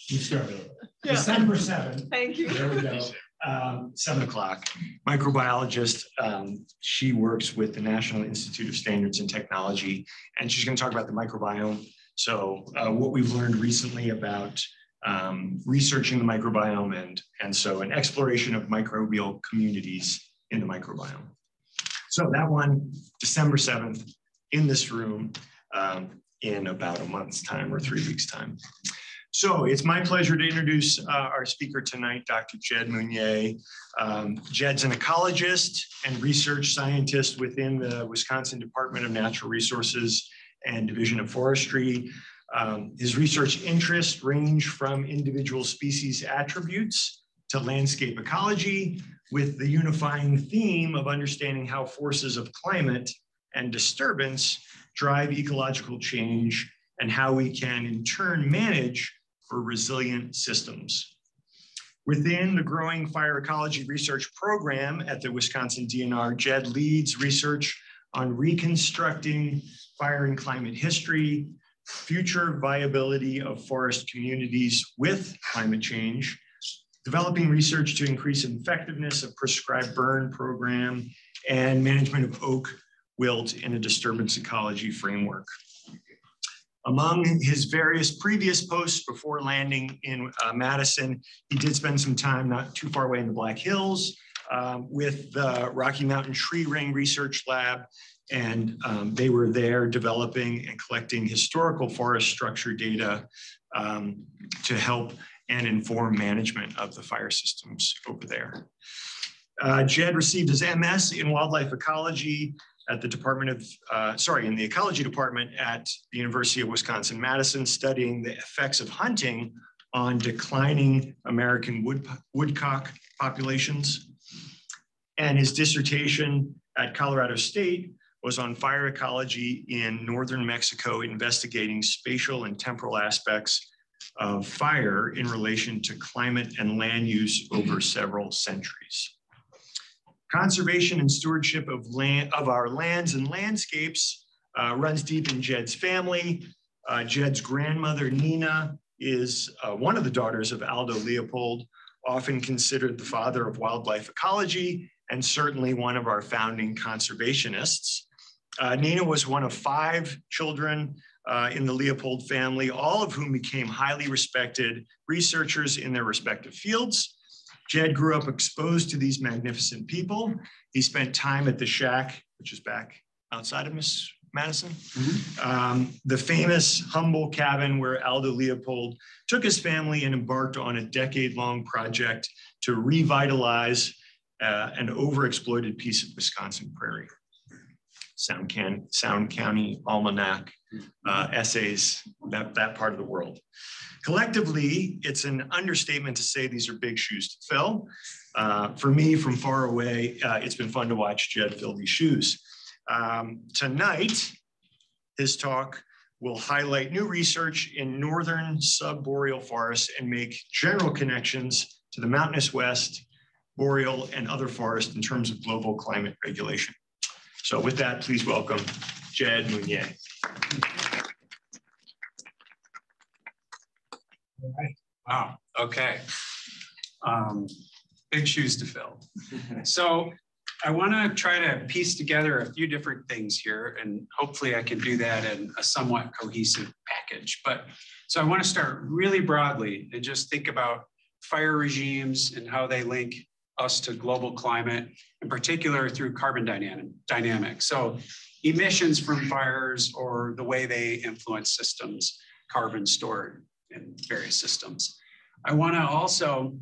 You started. Yeah. December 7th. Thank you. There we go. 7 o'clock. Microbiologist. She works with the National Institute of Standards and Technology, and she's going to talk about the microbiome. So what we've learned recently about researching the microbiome and so an exploration of microbial communities in the microbiome. So that one, December 7th, in this room in about a month's time or 3 weeks' time. So it's my pleasure to introduce our speaker tonight, Dr. Jed Meunier. Jed's an ecologist and research scientist within the Wisconsin Department of Natural Resources and Division of Forestry. His research interests range from individual species attributes to landscape ecology, with the unifying theme of understanding how forces of climate and disturbance drive ecological change and how we can in turn manage for resilient systems. Within the growing fire ecology research program at the Wisconsin DNR, Jed leads research on reconstructing fire and climate history, future viability of forest communities with climate change, developing research to increase effectiveness of prescribed burn program, and management of oak wilt in a disturbance ecology framework. Among his various previous posts before landing in Madison, he did spend some time not too far away in the Black Hills with the Rocky Mountain Tree Ring Research Lab, and they were there developing and collecting historical forest structure data to help and inform management of the fire systems over there. Jed received his MS in wildlife ecology at the in the ecology department at the University of Wisconsin-Madison, studying the effects of hunting on declining American woodcock populations. And his dissertation at Colorado State was on fire ecology in northern Mexico, investigating spatial and temporal aspects of fire in relation to climate and land use over several centuries. Conservation and stewardship of our lands and landscapes runs deep in Jed's family. Jed's grandmother, Nina, is one of the daughters of Aldo Leopold, often considered the father of wildlife ecology, and certainly one of our founding conservationists. Nina was one of 5 children in the Leopold family, all of whom became highly respected researchers in their respective fields. Jed grew up exposed to these magnificent people. He spent time at the shack, which is back outside of Madison, the famous humble cabin where Aldo Leopold took his family and embarked on a decade-long project to revitalize an overexploited piece of Wisconsin prairie. Sound County Almanac, essays, that part of the world. Collectively, it's an understatement to say these are big shoes to fill. For me, from far away, it's been fun to watch Jed fill these shoes. Tonight, his talk will highlight new research in northern subboreal forests and make general connections to the mountainous West, boreal, and other forests in terms of global climate regulation. So with that, please welcome Jed Meunier. All right. Wow, okay. Big shoes to fill. So I want to try to piece together a few different things here, and hopefully I can do that in a somewhat cohesive package. So I want to start really broadly and just think about fire regimes and how they link us to global climate, in particular through carbon dynamics. So emissions from fires or the way they influence systems, carbon stored in various systems. I want to also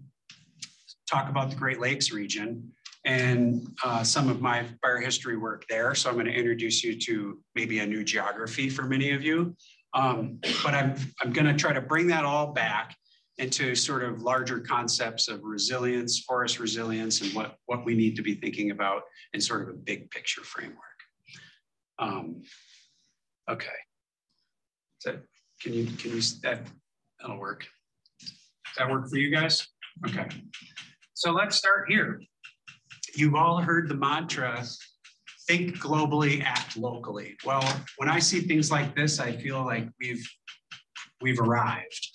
talk about the Great Lakes region and some of my fire history work there. So I'm going to introduce you to maybe a new geography for many of you. But I'm going to try to bring that all back into sort of larger concepts of resilience, forest resilience, and what we need to be thinking about in sort of a big picture framework. Okay. So that'll work. Does that work for you guys? Okay. So let's start here. You've all heard the mantra, think globally, act locally. Well, when I see things like this, I feel like we've arrived.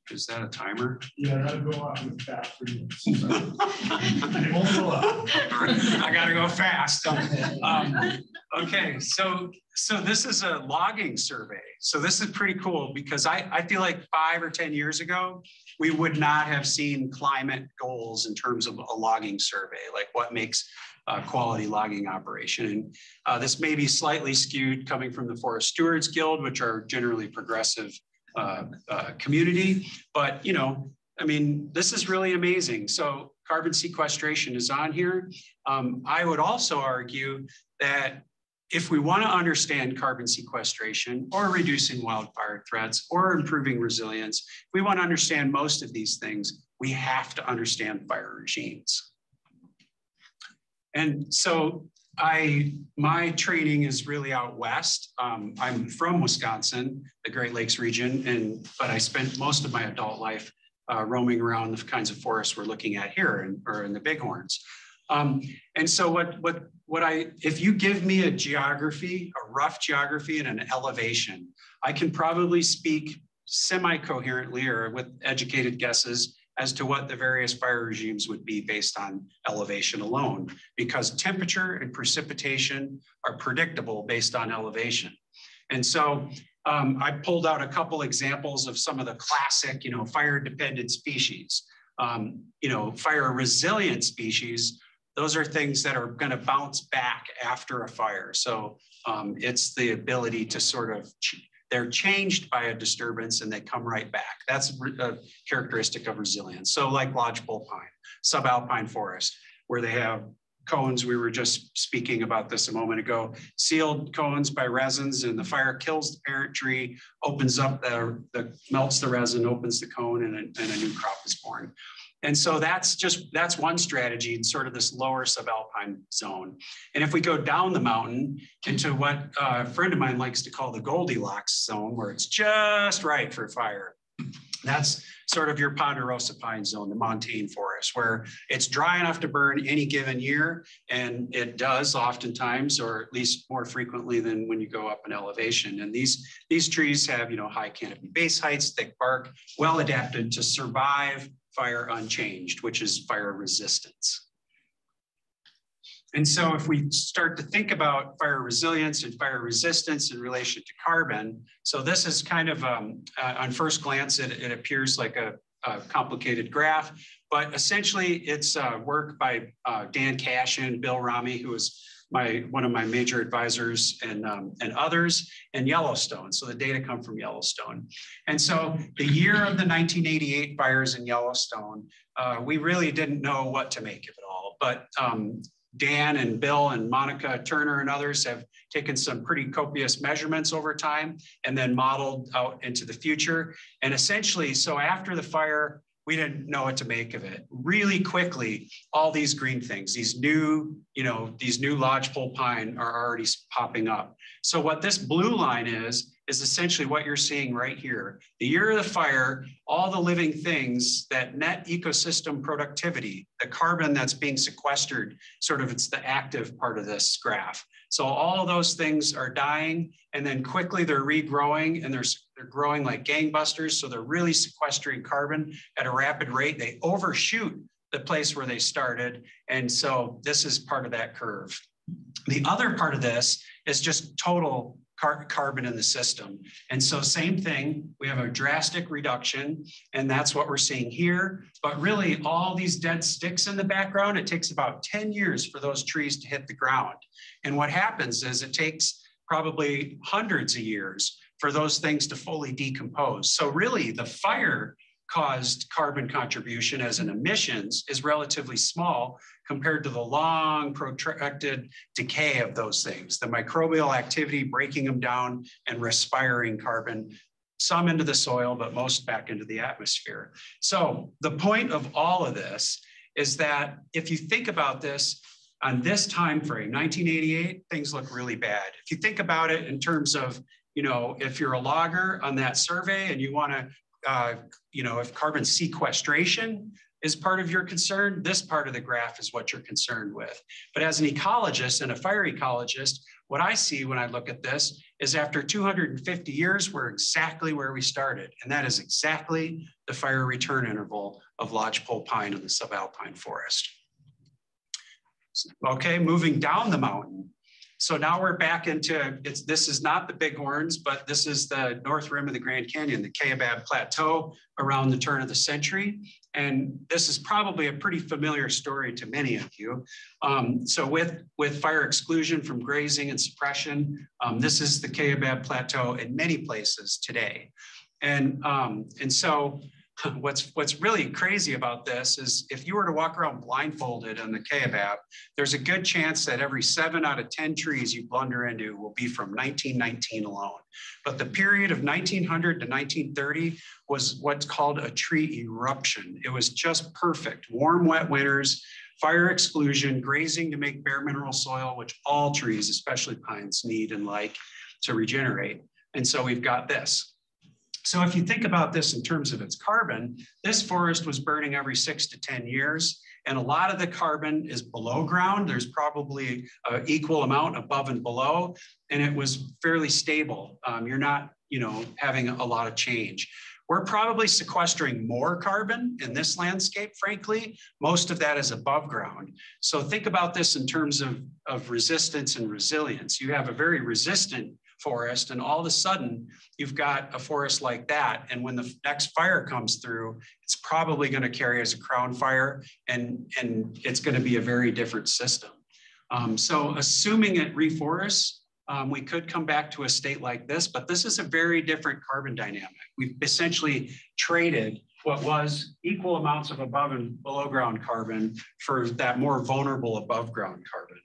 Is that a timer? Yeah, that'll go off in about 3 minutes. It won't go up. I gotta go fast. Okay, so this is a logging survey. So this is pretty cool because I feel like 5 or 10 years ago, we would not have seen climate goals in terms of a logging survey, like what makes a quality logging operation. And this may be slightly skewed coming from the Forest Stewards Guild, which are generally progressive community, but I mean, this is really amazing. So carbon sequestration is on here. I would also argue that if we want to understand carbon sequestration or reducing wildfire threats or improving resilience, if we want to understand most of these things, we have to understand fire regimes. And so my training is really out west. I'm from Wisconsin, the Great Lakes region, but I spent most of my adult life roaming around the kinds of forests we're looking at here or in the Bighorns. And so if you give me a geography, a rough geography and an elevation, I can probably speak semi-coherently or with educated guesses as to what the various fire regimes would be based on elevation alone, because temperature and precipitation are predictable based on elevation. And so I pulled out a couple examples of some of the classic, fire-dependent species. Fire resilient species, those are things that are going to bounce back after a fire. So it's the ability to sort of they're changed by a disturbance and they come right back. That's a characteristic of resilience. So like lodgepole pine, subalpine forest, where they have cones, we were just speaking about this a moment ago, sealed cones by resins, and the fire kills the parent tree, opens up melts the resin, opens the cone, and a new crop is born. And so that's one strategy in sort of this lower subalpine zone. And if we go down the mountain into what a friend of mine likes to call the Goldilocks zone, where it's just right for fire, that's sort of your ponderosa pine zone, the montane forest, where it's dry enough to burn any given year. And it does oftentimes, or at least more frequently than when you go up in elevation. And these trees have, high canopy base heights, thick bark, well adapted to survive fire unchanged, which is fire resistance. And so if we start to think about fire resilience and fire resistance in relation to carbon, so this is kind of, on first glance, it appears like a complicated graph, but essentially it's work by Dan Cashin, Bill Rami, who is one of my major advisors, and others, and Yellowstone. So the data come from Yellowstone. And so the year of the 1988 fires in Yellowstone, we really didn't know what to make of it all. But Dan and Bill and Monica Turner and others have taken some pretty copious measurements over time and then modeled out into the future. And essentially, so after the fire, we didn't know what to make of it. Really quickly, all these green things, these new lodgepole pine are already popping up. So what this blue line is essentially what you're seeing right here. The year of the fire, all the living things, that net ecosystem productivity, the carbon that's being sequestered, it's the active part of this graph. So all of those things are dying, and then quickly they're regrowing, and they're growing like gangbusters. So they're really sequestering carbon at a rapid rate. They overshoot the place where they started. And so this is part of that curve. The other part of this is just total carbon in the system. And so same thing, we have a drastic reduction, and that's what we're seeing here. But really all these dead sticks in the background, it takes about 10 years for those trees to hit the ground. And what happens is it takes probably hundreds of years for those things to fully decompose. So really the fire caused carbon contribution as an emissions is relatively small compared to the long protracted decay of those things, the microbial activity breaking them down and respiring carbon, some into the soil, but most back into the atmosphere. So the point of all of this is that if you think about this on this time frame, 1988, things look really bad. If you think about it in terms of, if you're a logger on that survey and you want to if carbon sequestration is part of your concern, this part of the graph is what you're concerned with. But as an ecologist and a fire ecologist, what I see when I look at this is after 250 years, we're exactly where we started. And that is exactly the fire return interval of lodgepole pine in the subalpine forest. Okay, moving down the mountain. So now we're back into, this is not the Bighorns, but this is the north rim of the Grand Canyon, the Kaibab Plateau around the turn of the century. And this is probably a pretty familiar story to many of you. So with fire exclusion from grazing and suppression, this is the Kaibab Plateau in many places today. And so what's really crazy about this is if you were to walk around blindfolded on the Kaibab, there's a good chance that every 7 out of 10 trees you blunder into will be from 1919 alone. But the period of 1900 to 1930 was what's called a tree eruption. It was just perfect. Warm, wet winters, fire exclusion, grazing to make bare mineral soil, which all trees, especially pines, need and like to regenerate. And so we've got this. So if you think about this in terms of its carbon, this forest was burning every 6 to 10 years. And a lot of the carbon is below ground. There's probably an equal amount above and below, and it was fairly stable. You're not, having a lot of change. We're probably sequestering more carbon in this landscape, frankly. Most of that is above ground. So think about this in terms of resistance and resilience. You have a very resistant forest, and all of a sudden you've got a forest like that. And when the next fire comes through, it's probably going to carry as a crown fire, and it's going to be a very different system. So assuming it reforests, we could come back to a state like this, but this is a very different carbon dynamic. We've essentially traded what was equal amounts of above and below ground carbon for that more vulnerable above ground carbon.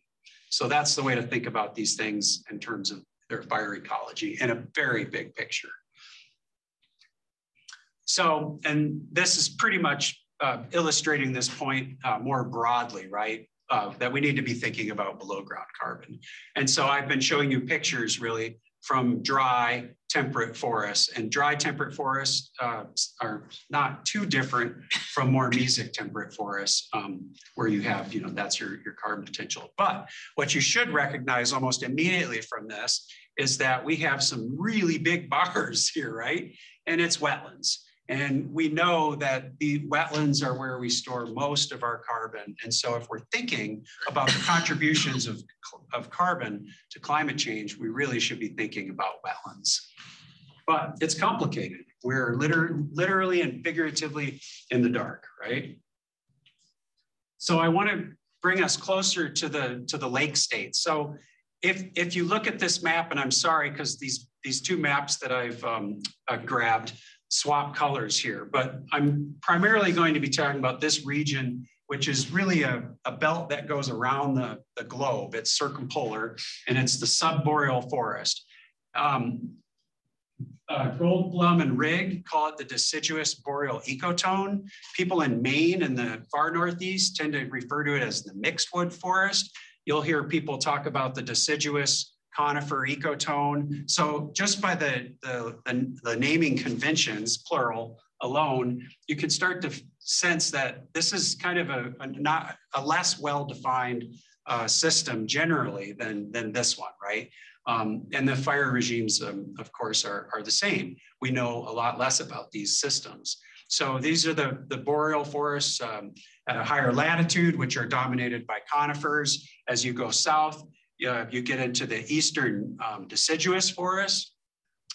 So that's the way to think about these things in terms of their fire ecology in a very big picture. So, and this is pretty much illustrating this point more broadly, right? That we need to be thinking about below ground carbon. And so I've been showing you pictures really from dry temperate forests, and dry temperate forests are not too different from more mesic temperate forests where you have, that's your carbon potential. But what you should recognize almost immediately from this is that we have some really big bars here, right? And it's wetlands. And we know that the wetlands are where we store most of our carbon. And so if we're thinking about the contributions of carbon to climate change, we really should be thinking about wetlands. But it's complicated. We're literally and figuratively in the dark, right? So I want to bring us closer to the lake states. So if you look at this map, and I'm sorry, because these two maps that I've grabbed swap colors here, but I'm primarily going to be talking about this region, which is really a belt that goes around the globe. It's circumpolar, and it's the subboreal forest. Goldblum and Rigg call it the deciduous boreal ecotone. People in Maine and the far northeast tend to refer to it as the mixed wood forest. You'll hear people talk about the deciduous conifer ecotone. So just by the naming conventions, plural, alone, you can start to sense that this is kind of not a less well-defined system generally than this one, right? And the fire regimes, of course, are the same. We know a lot less about these systems. So these are the boreal forests at a higher latitude, which are dominated by conifers. As you go south, you get into the eastern deciduous forest.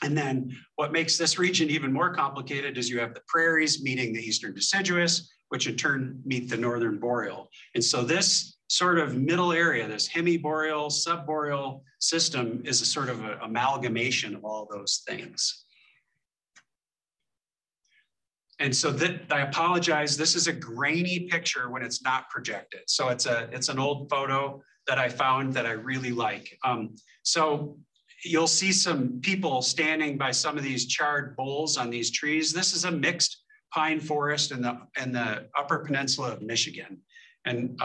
And then what makes this region even more complicated is you have the prairies meeting the eastern deciduous, which in turn meet the northern boreal. And so this sort of middle area, this hemiboreal, subboreal system is a sort of an amalgamation of all those things. And so I apologize, this is a grainy picture when it's not projected. So it's an old photo that I found that I really like. So you'll see some people standing by some of these charred boles on these trees. This is a mixed pine forest in the Upper Peninsula of Michigan. And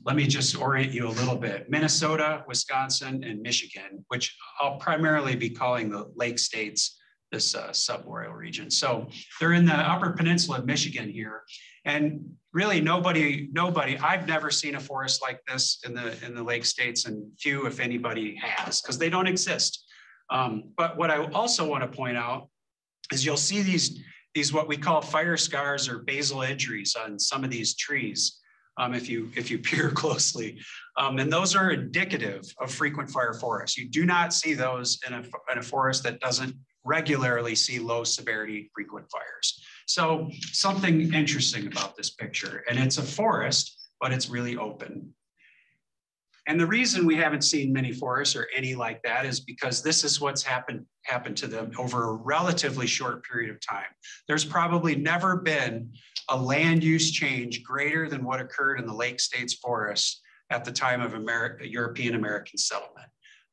let me just orient you a little bit. Minnesota, Wisconsin, and Michigan, which I'll primarily be calling the lake states subboreal region. So they're in the Upper Peninsula of Michigan here. And really nobody, I've never seen a forest like this in the Lake States, and few, if anybody, has, because they don't exist. But what I also want to point out is you'll see these what we call fire scars or basal injuries on some of these trees. If you peer closely, and those are indicative of frequent fire forests. You do not see those in a forest that doesn't regularly see low severity frequent fires. So something interesting about this picture, and it's a forest, but it's really open. And the reason we haven't seen many forests or any like that is because this is what's happened to them over a relatively short period of time. There's probably never been a land use change greater than what occurred in the Lake States forests at the time of European American settlement.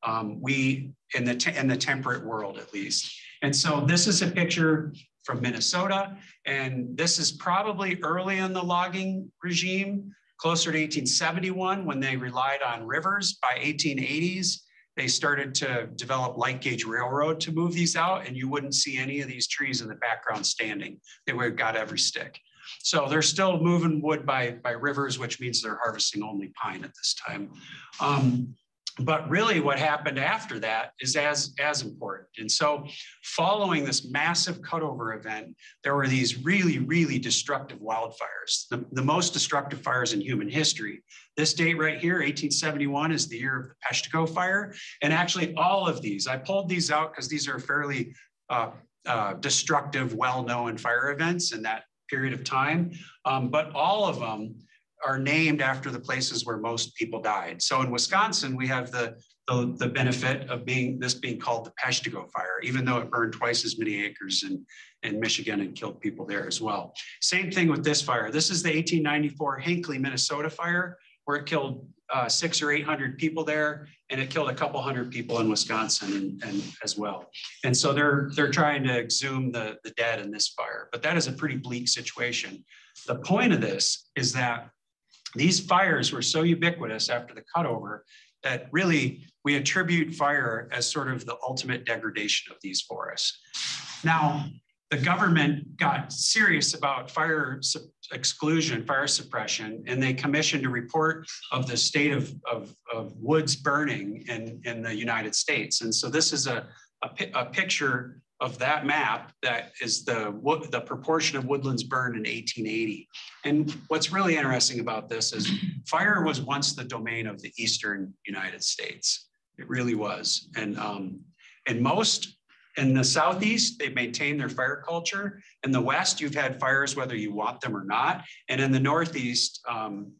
In the temperate world, at least. And so this is a picture from Minnesota, and this is probably early in the logging regime, closer to 1871, when they relied on rivers. By 1880s, they started to develop light gauge railroad to move these out, and you wouldn't see any of these trees in the background standing. They would have got every stick. So they're still moving wood by rivers, which means they're harvesting only pine at this time. But really what happened after that is as important. And so following this massive cutover event, there were these really, really destructive wildfires, the most destructive fires in human history. This date right here, 1871, is the year of the Peshtigo fire. And actually all of these, I pulled these out because these are fairly destructive, well-known fire events in that period of time. But all of them are named after the places where most people died. So in Wisconsin, we have the benefit of being called the Peshtigo fire, even though it burned twice as many acres in Michigan and killed people there as well. Same thing with this fire. This is the 1894 Hinckley, Minnesota fire, where it killed 600 or 800 people there, and it killed a couple hundred people in Wisconsin and as well. And so they're trying to exhume the dead in this fire, but that is a pretty bleak situation. The point of this is that these fires were so ubiquitous after the cutover that really we attribute fire as sort of the ultimate degradation of these forests. Now, the government got serious about fire exclusion, fire suppression, and they commissioned a report of the state of woods burning in the United States. And so this is a picture of that map that is the proportion of woodlands burned in 1880. And what's really interesting about this is fire was once the domain of the Eastern United States. It really was. And most in the Southeast, they maintained their fire culture. In the West, you've had fires whether you want them or not. And in the Northeast,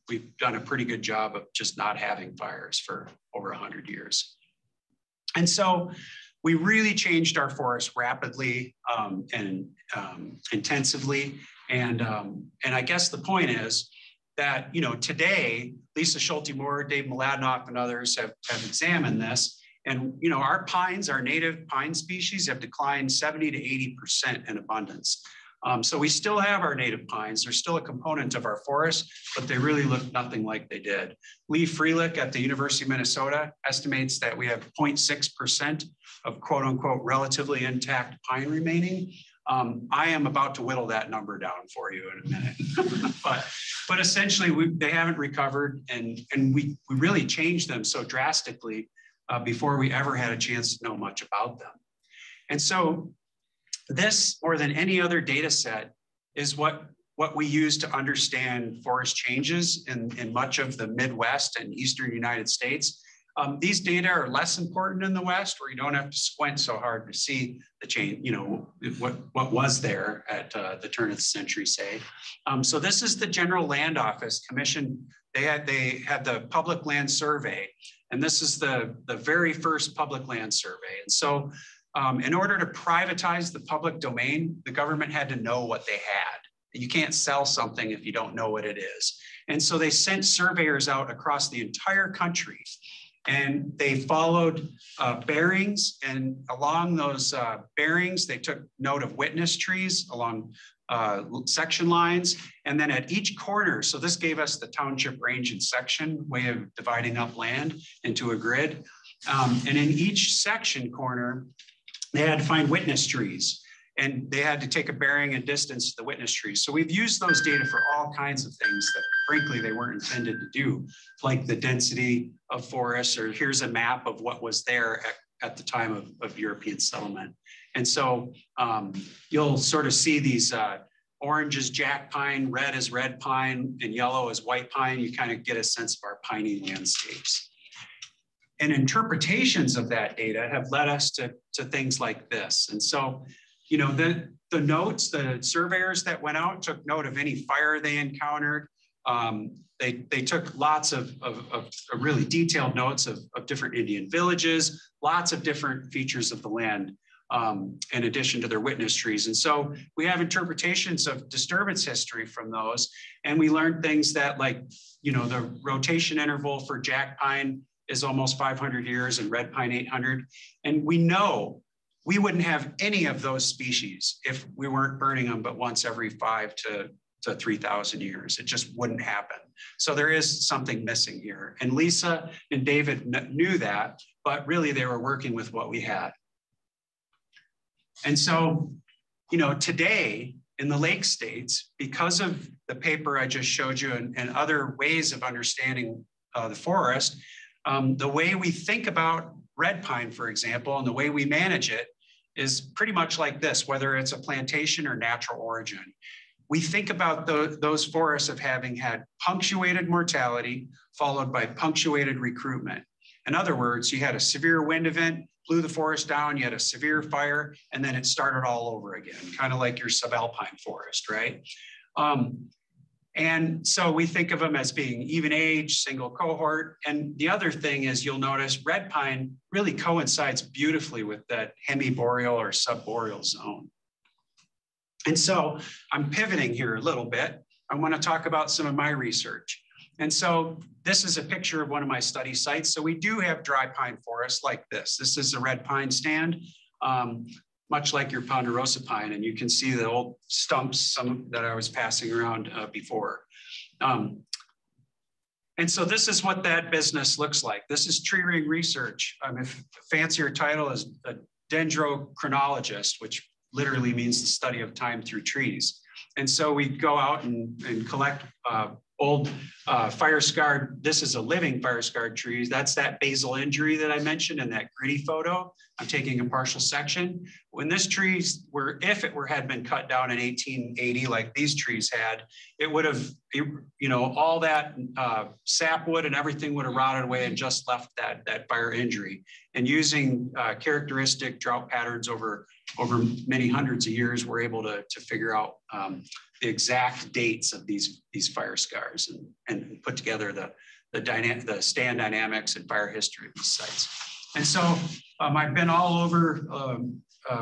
we've done a pretty good job of just not having fires for over 100 years. And so we really changed our forests rapidly and intensively. And I guess the point is that, today, Lisa Schulte-Moore, Dave Mladenoff, and others have examined this. And, our pines, our native pine species have declined 70 to 80% in abundance. So we still have our native pines. They're still a component of our forest, but they really look nothing like they did. Lee Frelich at the University of Minnesota estimates that we have 0.6% of quote unquote relatively intact pine remaining. I am about to whittle that number down for you in a minute. but essentially they haven't recovered, and we really changed them so drastically before we ever had a chance to know much about them. And so this, more than any other data set, is what we use to understand forest changes in much of the Midwest and Eastern United States. These data are less important in the West, where you don't have to squint so hard to see the change, what was there at the turn of the century, say. So this is the General Land Office commission. They had the Public Land Survey, and this is the very first public land survey. And so in order to privatize the public domain, the government had to know what they had. You can't sell something if you don't know what it is. And so they sent surveyors out across the entire country, and they followed bearings, and along those bearings, they took note of witness trees along section lines, and then at each corner, so this gave us the township range and section way of dividing up land into a grid. And in each section corner, they had to find witness trees, and they had to take a bearing and distance to the witness trees. So we've used those data for all kinds of things that frankly they weren't intended to do, like the density of forests, or here's a map of what was there at the time of European settlement. And so you'll sort of see these orange is jack pine, red is red pine, and yellow is white pine. You kind of get a sense of our piney landscapes. And interpretations of that data have led us to things like this. And so, you know, the notes, the surveyors that went out took note of any fire they encountered. They took lots of really detailed notes of different Indian villages, lots of different features of the land, in addition to their witness trees. And so we have interpretations of disturbance history from those. And we learned things that, like, you know, the rotation interval for jack pine is almost 500 years and red pine 800. And we know we wouldn't have any of those species if we weren't burning them but once every 5 to 3,000 years. It just wouldn't happen. So there is something missing here. And Lisa and David knew that, but really they were working with what we had. And so, you know, today in the lake states, because of the paper I just showed you and other ways of understanding the forest, the way we think about red pine, for example, and the way we manage it is pretty much like this, whether it's a plantation or natural origin. We think about those forests of having had punctuated mortality followed by punctuated recruitment. In other words, you had a severe wind event, blew the forest down, you had a severe fire, and then it started all over again, kind of like your subalpine forest, right? And so we think of them as being even age, single cohort. And the other thing is, you'll notice red pine really coincides beautifully with that hemiboreal or subboreal zone. And so I'm pivoting here a little bit. I want to talk about some of my research. And so this is a picture of one of my study sites. So we do have dry pine forests like this. This is a red pine stand, much like your ponderosa pine. And you can see the old stumps, some that I was passing around before. And so this is what that business looks like. This is tree ring research. A fancier title is a dendrochronologist, which literally means the study of time through trees. And so we go out and collect old fire-scarred, this is a living fire-scarred tree. That's that basal injury that I mentioned in that gritty photo. I'm taking a partial section. When this tree if it had been cut down in 1880, like these trees had, it would have, you know, all that sapwood and everything would have rotted away and just left that fire injury. And using characteristic drought patterns over many hundreds of years, we're able to figure out the exact dates of these fire scars and put together the stand dynamics and fire history of these sites. And so I've been all over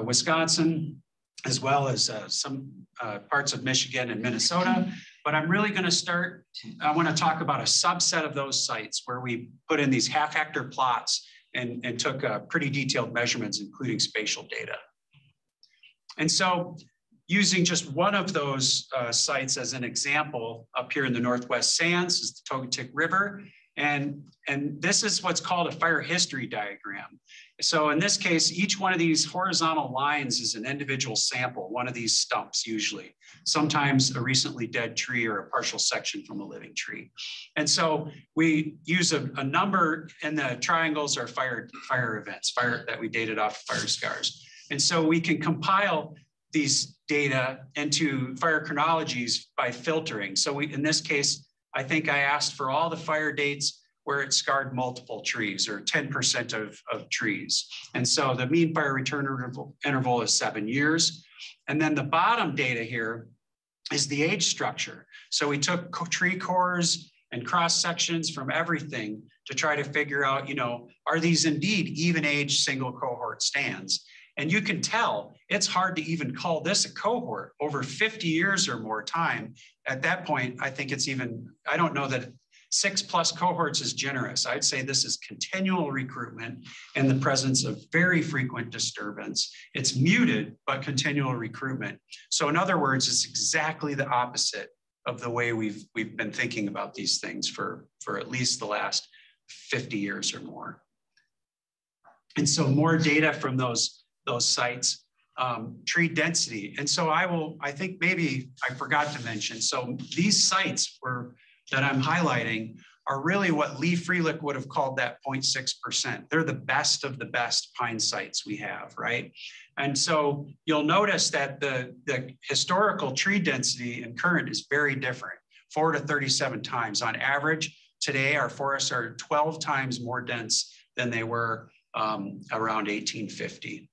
Wisconsin, as well as some parts of Michigan and Minnesota. But I'm really going to start, I want to talk about a subset of those sites where we put in these half-hectare plots and took pretty detailed measurements, including spatial data. And so using just one of those sites as an example, up here in the Northwest Sands is the Togetic River. And this is what's called a fire history diagram. So in this case, each one of these horizontal lines is an individual sample, one of these stumps usually, sometimes a recently dead tree or a partial section from a living tree. And so we use a number, and the triangles are fire events, that we dated off fire scars. And so we can compile these data into fire chronologies by filtering. So in this case, I think I asked for all the fire dates where it scarred multiple trees, or 10% of trees. And so the mean fire return interval is 7 years. And then the bottom data here is the age structure. So we took tree cores and cross sections from everything to try to figure out, you know, are these indeed even age single cohort stands? And you can tell it's hard to even call this a cohort over 50 years or more time. At that point, I think it's even, I don't know that 6+ cohorts is generous. I'd say this is continual recruitment in the presence of very frequent disturbance. It's muted, but continual recruitment. So in other words, it's exactly the opposite of the way we've been thinking about these things for at least the last 50 years or more. And so more data from those those sites, tree density. And so I think maybe I forgot to mention, so these sites that I'm highlighting are really what Lee Freelick would have called that 0.6%. They're the best of the best pine sites we have, right? And so you'll notice that the historical tree density and current is very different, 4 to 37 times. On average, today our forests are 12 times more dense than they were around 1850.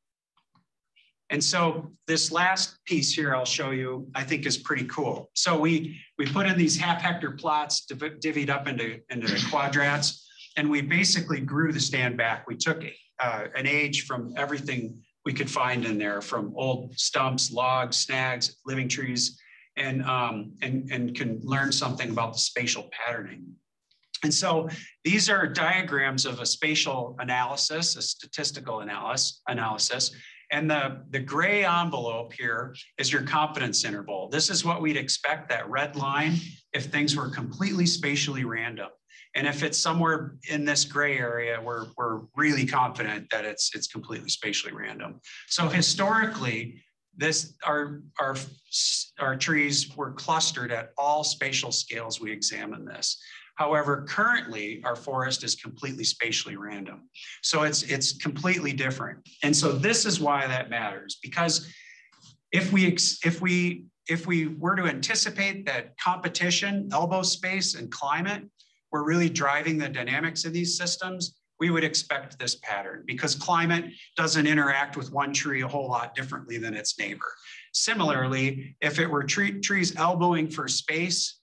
And so this last piece here I'll show you, I think is pretty cool. So we put in these half-hectare plots divvied up into quadrats, and we basically grew the stand back. We took an age from everything we could find in there, from old stumps, logs, snags, living trees, and can learn something about the spatial patterning. And so these are diagrams of a spatial analysis, a statistical analysis. And the gray envelope here is your confidence interval. This is what we'd expect, that red line, if things were completely spatially random. And if it's somewhere in this gray area, we're really confident that it's completely spatially random. So historically, our trees were clustered at all spatial scales we examined this. However, currently our forest is completely spatially random. So it's completely different. And so this is why that matters, because if we were to anticipate that competition, elbow space, and climate were really driving the dynamics of these systems, we would expect this pattern, because climate doesn't interact with one tree a whole lot differently than its neighbor. Similarly, if it were trees elbowing for space,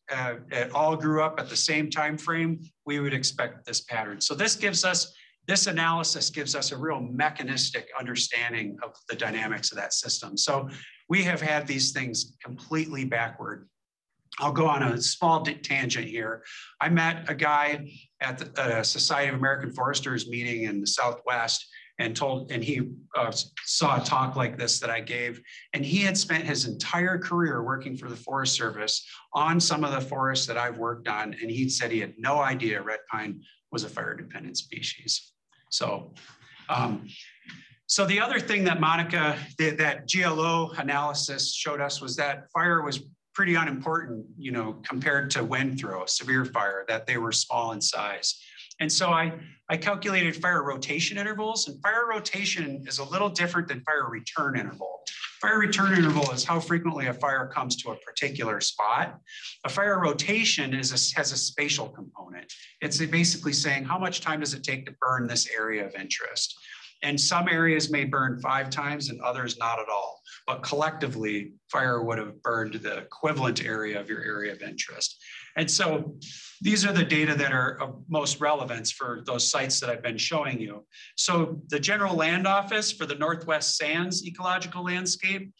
it all grew up at the same time frame, we would expect this pattern. So this analysis gives us a real mechanistic understanding of the dynamics of that system. So we have had these things completely backward. I'll go on a small tangent here. I met a guy at a Society of American Foresters meeting in the Southwest, and he saw a talk like this that I gave, and he had spent his entire career working for the Forest Service on some of the forests that I've worked on, and he said he had no idea red pine was a fire-dependent species. So, so the other thing that Monica, that GLO analysis showed us, was that fire was pretty unimportant, compared to wind throw, severe fire, that they were small in size. And so I calculated fire rotation intervals, and fire rotation is a little different than fire return interval. Fire return interval is how frequently a fire comes to a particular spot. A fire rotation has a spatial component. It's basically saying, how much time does it take to burn this area of interest? And some areas may burn 5 times and others not at all. But collectively, fire would have burned the equivalent area of your area of interest. And so these are the data that are of most relevance for those sites that I've been showing you. So the General Land Office for the Northwest Sands ecological landscape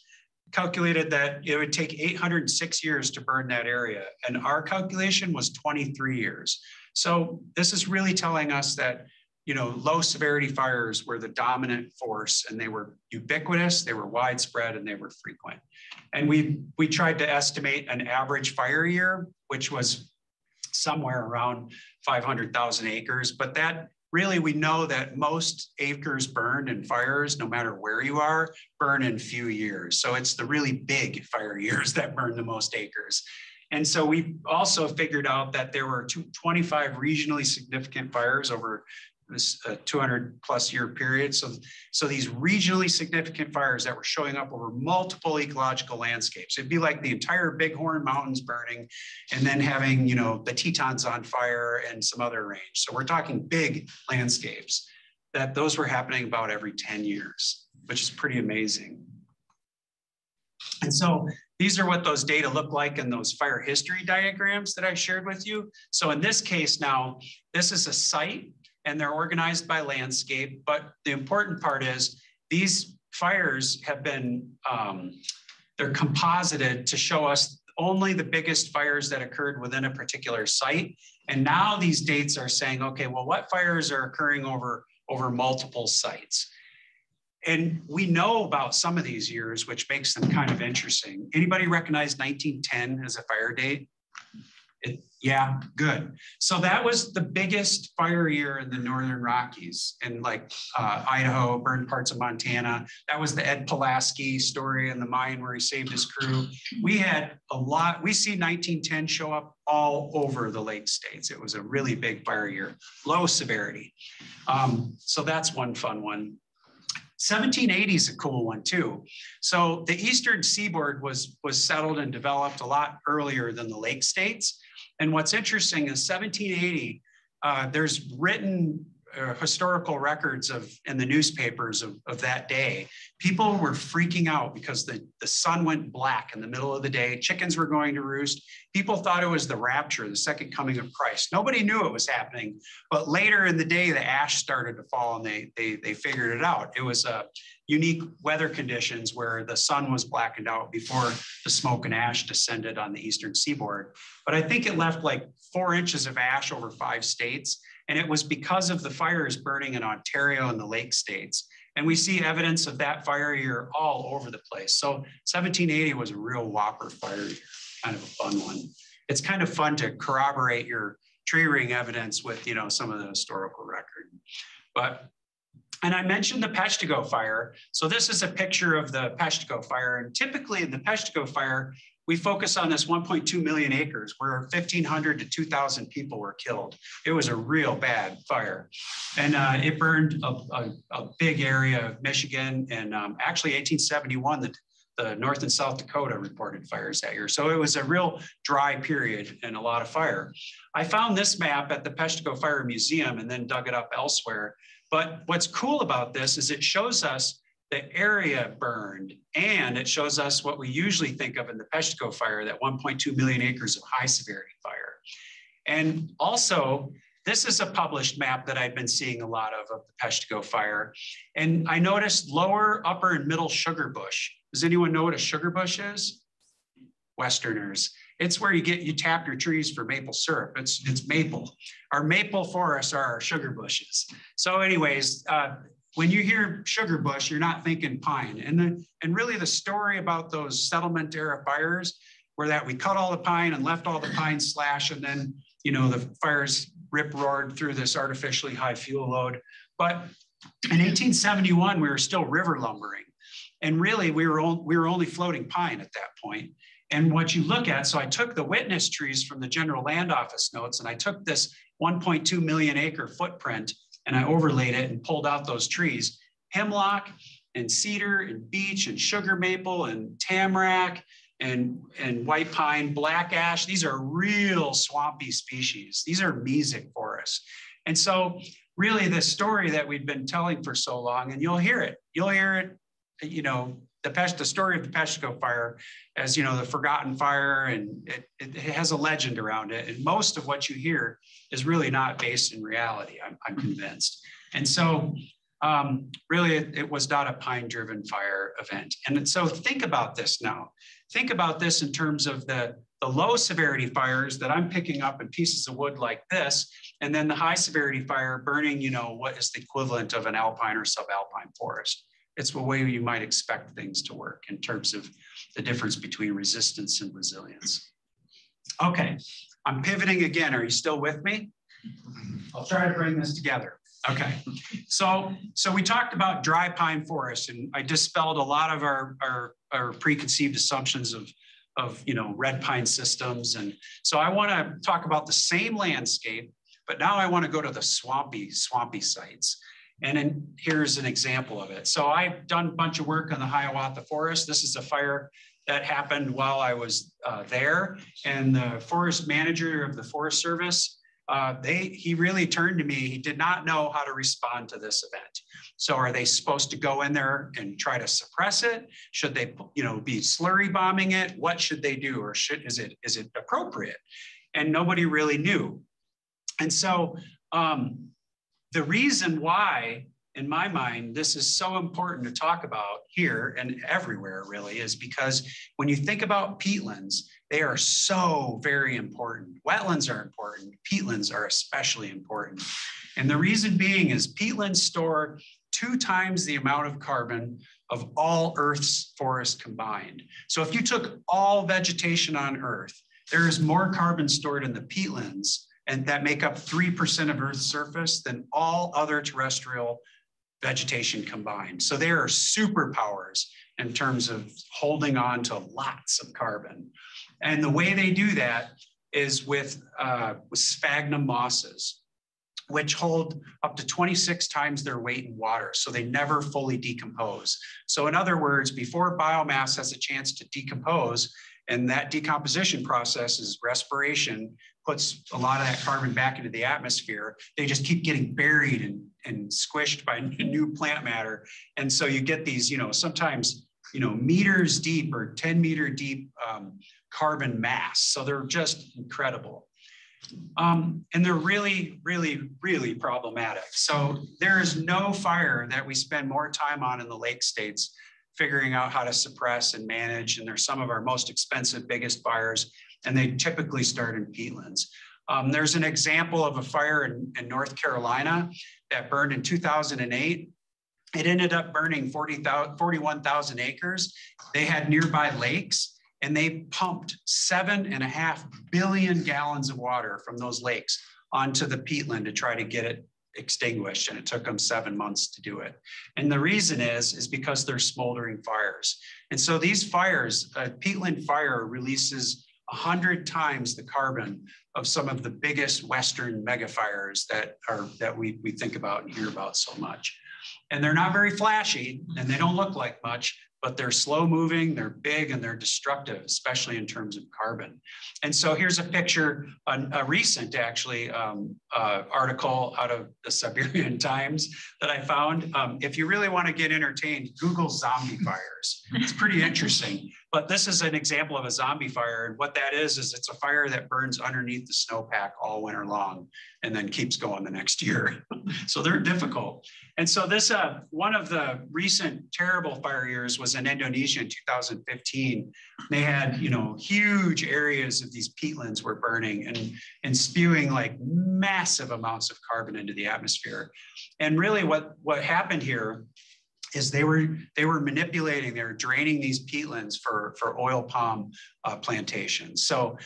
calculated that it would take 806 years to burn that area. And our calculation was 23 years. So this is really telling us that low severity fires were the dominant force, and they were ubiquitous, they were widespread, and they were frequent. And we tried to estimate an average fire year, which was somewhere around 500,000 acres. But that really, we know that most acres burned in fires, no matter where you are, burn in few years. So it's the really big fire years that burn the most acres. And so we also figured out that there were 25 regionally significant fires over this 200 plus year period. So these regionally significant fires that were showing up over multiple ecological landscapes. It'd be like the entire Bighorn Mountains burning, and then having, the Tetons on fire and some other range. So we're talking big landscapes, that those were happening about every 10 years, which is pretty amazing. And so these are what those data look like in those fire history diagrams that I shared with you. So in this case now, this is a site, and they're organized by landscape. But the important part is these fires have been, they're composited to show us only the biggest fires that occurred within a particular site. And now these dates are saying, okay, well, what fires are occurring over multiple sites? And we know about some of these years, which makes them kind of interesting. Anybody recognize 1910 as a fire date? Yeah, good. So that was the biggest fire year in the Northern Rockies, and like Idaho, burned parts of Montana. That was the Ed Pulaski story in the mine where he saved his crew. We had a lot. We see 1910 show up all over the Lake States. It was a really big fire year, low severity. So that's one fun one. 1780 is a cool one too. So the Eastern Seaboard was settled and developed a lot earlier than the Lake States. And what's interesting is 1780, there's written historical records in the newspapers of that day. People were freaking out because the sun went black in the middle of the day. Chickens were going to roost. People thought it was the rapture, the second coming of Christ. Nobody knew it was happening. But later in the day, the ash started to fall and they figured it out. It was unique weather conditions where the sun was blackened out before the smoke and ash descended on the Eastern Seaboard. But I think it left like 4 inches of ash over 5 states. And it was because of the fires burning in Ontario and the Lake States. And we see evidence of that fire year all over the place. So 1780 was a real whopper fire year, kind of a fun one. It's kind of fun to corroborate your tree ring evidence with, you know, some of the historical record. And I mentioned the Peshtigo fire. So this is a picture of the Peshtigo fire. And typically in the Peshtigo fire, we focus on this 1.2 million acres where 1,500 to 2,000 people were killed. It was a real bad fire. And it burned a big area of Michigan. And actually 1871, the North and South Dakota reported fires that year. So it was a real dry period and a lot of fire. I found this map at the Peshtigo Fire Museum and then dug it up elsewhere. But what's cool about this is it shows us the area burned, and it shows us what we usually think of in the Peshtigo fire, that 1.2 million acres of high severity fire. And also, this is a published map that I've been seeing a lot of the Peshtigo fire. And I noticed lower, upper, and middle sugar bush. Does anyone know what a sugar bush is? Westerners. It's where you tap your trees for maple syrup. It's maple. Our maple forests are our sugar bushes. So anyways, when you hear sugar bush, you're not thinking pine. And really the story about those settlement era fires were that we cut all the pine and left all the pine slash, and then, you know, the fires rip-roared through this artificially high fuel load. But in 1871, we were still river lumbering. And really we were only floating pine at that point. And what you look at, so I took the witness trees from the General Land Office notes, and I took this 1.2 million acre footprint and I overlaid it and pulled out those trees. Hemlock and cedar and beech and sugar maple and tamarack and white pine, black ash. These are real swampy species. These are mesic forests. And so really the story that we've been telling for so long, and you'll hear it, you know, the story of the Peshtigo fire as, you know, the forgotten fire, and it has a legend around it. And most of what you hear is really not based in reality, I'm convinced. And so really it was not a pine-driven fire event. And so think about this now. Think about this in terms of the low severity fires that I'm picking up in pieces of wood like this, and then the high severity fire burning, you know, what is the equivalent of an alpine or subalpine forest. It's the way you might expect things to work in terms of the difference between resistance and resilience. Okay, I'm pivoting again. Are you still with me? I'll try to bring this together. Okay, so we talked about dry pine forests, and I dispelled a lot of our preconceived assumptions of you know, red pine systems. And so I want to talk about the same landscape, but now I want to go to the swampy sites. And then here's an example of it. So I've done a bunch of work on the Hiawatha Forest. This is a fire that happened while I was there. And the forest manager of the Forest Service, he really turned to me. He did not know how to respond to this event. So are they supposed to go in there and try to suppress it? Should they, you know, be slurry bombing it? What should they do? Or is it appropriate? And nobody really knew. And so, the reason why, in my mind, this is so important to talk about here and everywhere really is because when you think about peatlands, they are so very important. Wetlands are important. Peatlands are especially important. And the reason being is peatlands store 2 times the amount of carbon of all Earth's forests combined. So if you took all vegetation on Earth there is more carbon stored in the peatlands, and that make up 3% of Earth's surface than all other terrestrial vegetation combined. So they are superpowers in terms of holding on to lots of carbon. And the way they do that is with sphagnum mosses, which hold up to 26 times their weight in water. So they never fully decompose. So in other words, before biomass has a chance to decompose, and that decomposition process is respiration, puts a lot of that carbon back into the atmosphere, they just keep getting buried and squished by new plant matter. And so you get these, sometimes, meters deep or 10-meter deep carbon mass. So they're just incredible. And they're really, really, really problematic. So there is no fire that we spend more time on in the lake states figuring out how to suppress and manage. And they're some of our most expensive, biggest fires. And they typically start in peatlands. There's an example of a fire in North Carolina that burned in 2008. It ended up burning 41,000 acres. They had nearby lakes, and they pumped 7.5 billion gallons of water from those lakes onto the peatland to try to get it extinguished. And it took them 7 months to do it. And the reason is because they're smoldering fires. And so these fires, a peatland fire releases 100 times the carbon of some of the biggest Western megafires that we think about and hear about so much. And they're not very flashy, and they don't look like much, but they're slow moving, they're big, and they're destructive, especially in terms of carbon. And so here's a picture, a recent actually article out of the Siberian Times that I found. If you really want to get entertained, Google zombie fires. It's pretty interesting. But this is an example of a zombie fire. And what that is it's a fire that burns underneath the snowpack all winter long and then keeps going the next year. So they're difficult. And so this, one of the recent terrible fire years was in Indonesia in 2015. They had, huge areas of these peatlands were burning and spewing like massive amounts of carbon into the atmosphere. And really what happened here is they were manipulating, they were draining these peatlands for oil palm plantations. So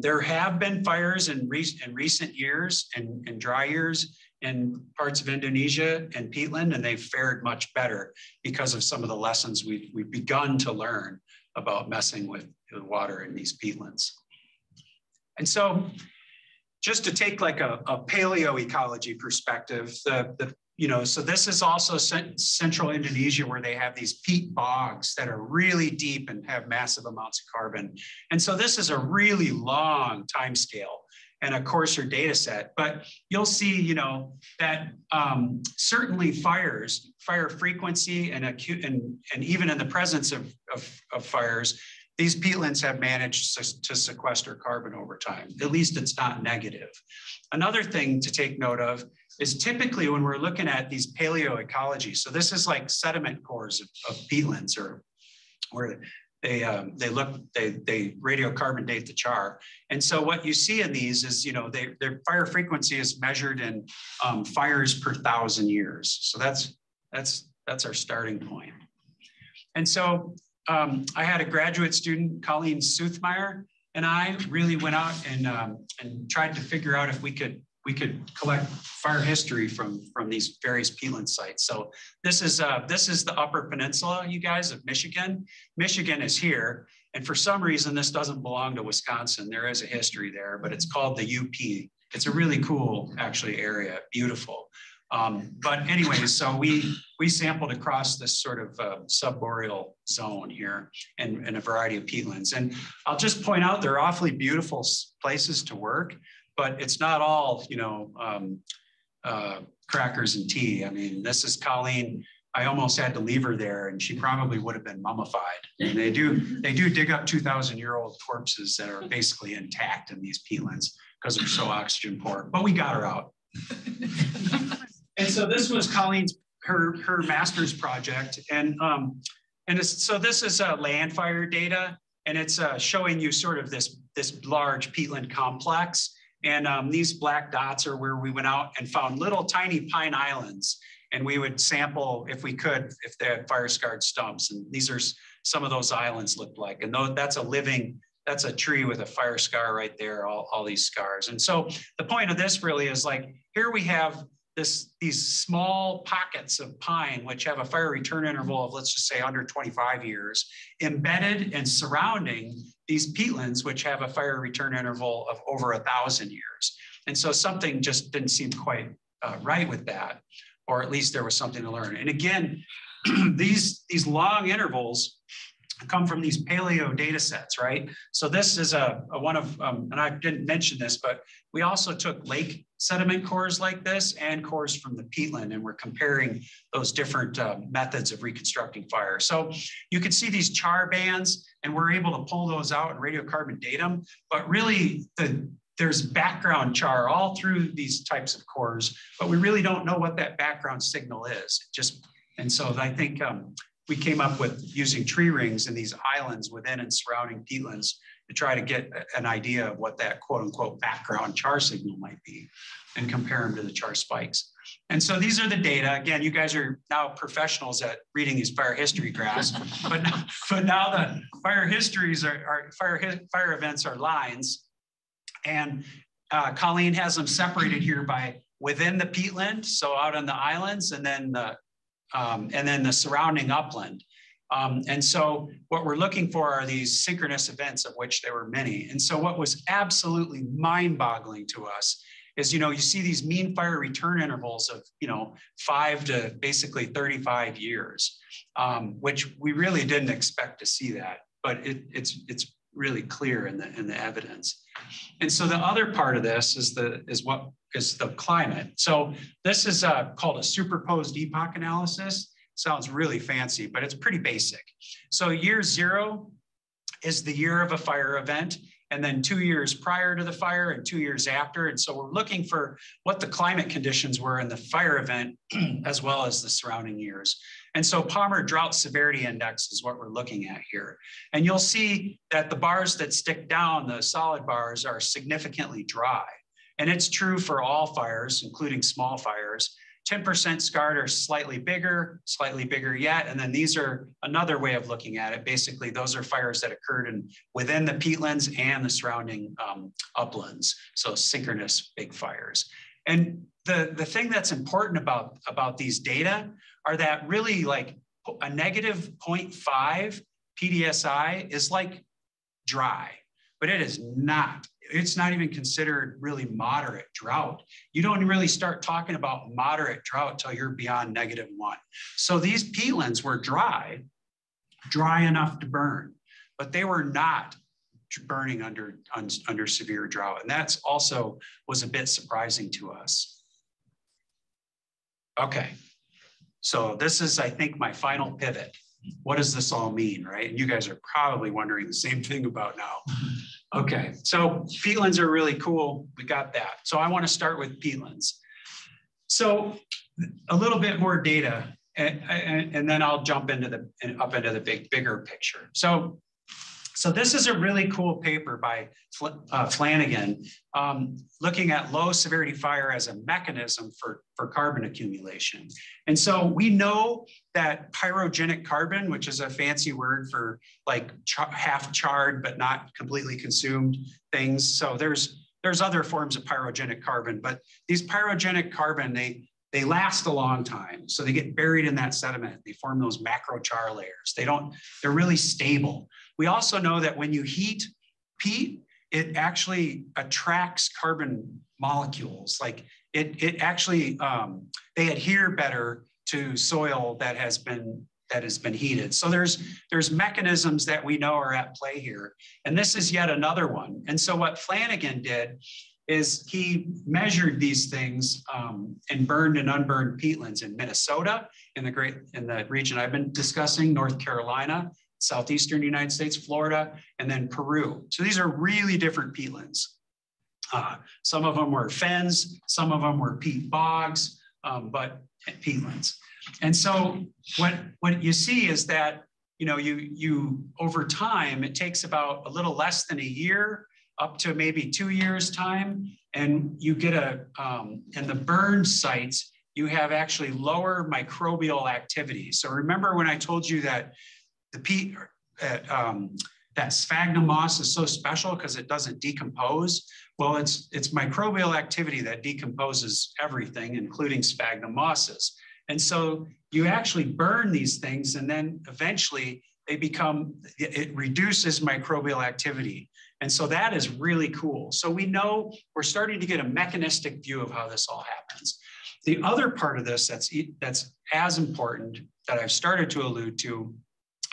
there have been fires in recent years and dry years in parts of Indonesia and peatland, and they've fared much better because of some of the lessons we've begun to learn about messing with the water in these peatlands. And so just to take like a paleoecology perspective, so this is also central Indonesia where they have these peat bogs that are really deep and have massive amounts of carbon. And so this is a really long time scale and a coarser data set, but you'll see, that certainly fire frequency and even in the presence of fires, these peatlands have managed to sequester carbon over time. At least it's not negative. Another thing to take note of is typically when we're looking at these paleoecology, so this is like sediment cores of peatlands, or where they radiocarbon date the char. And so what you see in these is, their fire frequency is measured in fires per 1,000 years. So that's our starting point. And so I had a graduate student, Colleen Soothmeyer, and I really went out and tried to figure out if we could collect fire history from these various peatland sites. So this is the Upper Peninsula, you guys, of Michigan. Michigan is here, and for some reason this doesn't belong to Wisconsin. There is a history there, but it's called the UP. It's a really cool, actually, area, beautiful. But anyways, so we sampled across this sort of subboreal zone here and a variety of peatlands. And I'll just point out they're awfully beautiful places to work, but it's not all, crackers and tea. I mean, this is Colleen. I almost had to leave her there, and she probably would have been mummified. And they do dig up 2,000-year-old corpses that are basically intact in these peatlands because they're so oxygen poor. But we got her out. And so this was Colleen's her master's project, and so this is land fire data, and it's showing you sort of this large peatland complex. And these black dots are where we went out and found little tiny pine islands, and we would sample if we could, if they had fire scarred stumps. And these are some of those islands looked like, and that's a living that's a tree with a fire scar right there, all these scars. And so the point of this really is like, here we have these small pockets of pine, which have a fire return interval of, let's just say, under 25 years, embedded and surrounding these peatlands, which have a fire return interval of over 1,000 years. And so something just didn't seem quite right with that, or at least there was something to learn. And again, these long intervals come from these paleo data sets, right? So this is one of, and I didn't mention this, but we also took lake sediment cores like this and cores from the peatland, and we're comparing those different methods of reconstructing fire. So you can see these char bands, and we're able to pull those out and radiocarbon date them, but really there's background char all through these types of cores, but we really don't know what that background signal is. And so I think we came up with using tree rings in these islands within and surrounding peatlands to try to get an idea of what that quote unquote background char signal might be and compare them to the char spikes. And so these are the data. Again, you guys are now professionals at reading these fire history graphs, but now the fire histories fire events are lines. And Colleen has them separated here by within the peatland, so out on the islands, and then the surrounding upland. And so what we're looking for are these synchronous events, of which there were many. And so what was absolutely mind-boggling to us is, you see these mean fire return intervals of, 5 to basically 35 years, which we really didn't expect to see that, but it's really clear in the evidence. And so the other part of this is the climate. So this is called a superposed epoch analysis. Sounds really fancy, but it's pretty basic. So year 0 is the year of a fire event, and then 2 years prior to the fire and 2 years after. And so we're looking for what the climate conditions were in the fire event as well as the surrounding years. And so Palmer Drought Severity Index is what we're looking at here. And you'll see that the bars that stick down, the solid bars, are significantly dry. And it's true for all fires, including small fires. 10% scarred are slightly bigger yet. And then these are another way of looking at it. Basically, those are fires that occurred within the peatlands and the surrounding uplands. So synchronous big fires. And the thing that's important about these data are that really like a negative 0.5 PDSI is like dry, but it is not. It's not even considered really moderate drought. You don't really start talking about moderate drought till you're beyond -1. So these peatlands were dry enough to burn, but they were not burning under severe drought. And that's also was a bit surprising to us. Okay, so this is, I think, my final pivot. What does this all mean, right? And you guys are probably wondering the same thing about now. Okay, so peatlands are really cool. We got that. So I want to start with peatlands. So a little bit more data, and then I'll jump into the bigger picture. So this is a really cool paper by Flanagan, looking at low severity fire as a mechanism for carbon accumulation. And so we know that pyrogenic carbon, which is a fancy word for like half charred but not completely consumed things. So there's other forms of pyrogenic carbon, but these pyrogenic carbon, they last a long time. So they get buried in that sediment. They form those macrochar layers. They're really stable. We also know that when you heat peat, it actually attracts carbon molecules. Like it actually, they adhere better to soil that has been heated. So there's mechanisms that we know are at play here. And this is yet another one. And so what Flanagan did is he measured these things in burned and unburned peatlands in Minnesota, in the region I've been discussing, North Carolina, southeastern United States, Florida, and then Peru. So these are really different peatlands. Some of them were fens, some of them were peat bogs, but peatlands. And so what you see is that, you over time, it takes about a little less than a year up to maybe 2 years time. And you get in the burned sites, you have actually lower microbial activity. So remember when I told you that the peat that sphagnum moss is so special because it doesn't decompose. Well, it's microbial activity that decomposes everything, including sphagnum mosses. And so you actually burn these things, and then eventually it reduces microbial activity. And so that is really cool. So we know we're starting to get a mechanistic view of how this all happens. The other part of this that's as important that I've started to allude to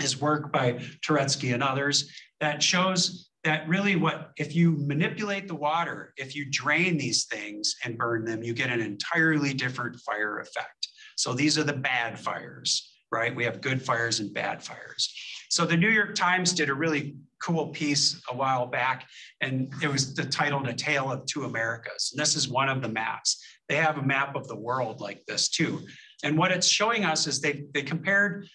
is work by Turetsky and others that shows that really if you manipulate the water, if you drain these things and burn them, you get an entirely different fire effect. So these are the bad fires, right? We have good fires and bad fires. So the New York Times did a really cool piece a while back, and it was titled A Tale of Two Americas. And this is one of the maps. They have a map of the world like this too. And what it's showing us is they compared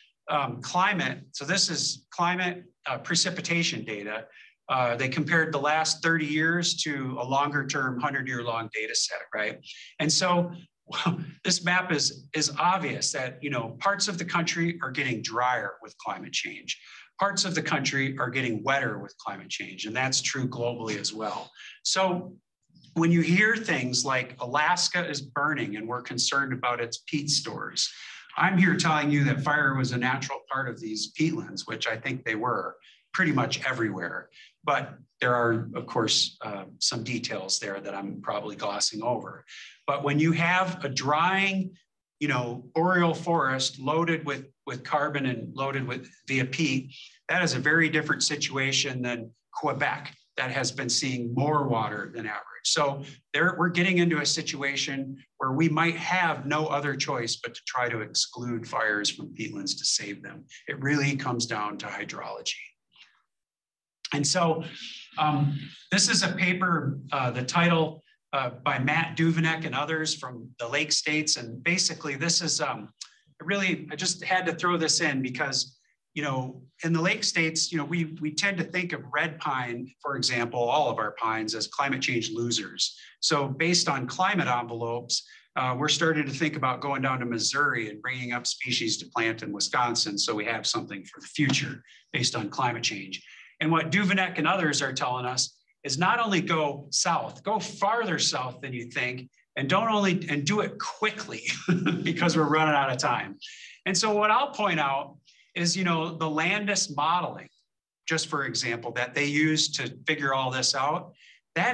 climate. So this is climate precipitation data. They compared the last 30 years to a longer term 100-year-long data set, right? And so this map is obvious that, parts of the country are getting drier with climate change. Parts of the country are getting wetter with climate change, and that's true globally as well. So when you hear things like Alaska is burning and we're concerned about its peat stores, I'm here telling you that fire was a natural part of these peatlands, which I think they were pretty much everywhere. But there are, of course, some details there that I'm probably glossing over. But when you have a drying, boreal forest loaded with carbon and loaded via peat, that is a very different situation than Quebec that has been seeing more water than average. So we're getting into a situation where we might have no other choice but to try to exclude fires from peatlands to save them. It really comes down to hydrology. And so this is a paper, the title by Matt Duveneck and others from the Lake States. And basically this is, I just had to throw this in because, in the Lake States, we tend to think of red pine, for example, all of our pines as climate change losers. So based on climate envelopes, we're starting to think about going down to Missouri and bringing up species to plant in Wisconsin so we have something for the future based on climate change. And what Duveneck and others are telling us is not only go south, go farther south than you think, and do it quickly because we're running out of time. And so what I'll point out is, the Landis modeling, just for example, that they use to figure all this out, that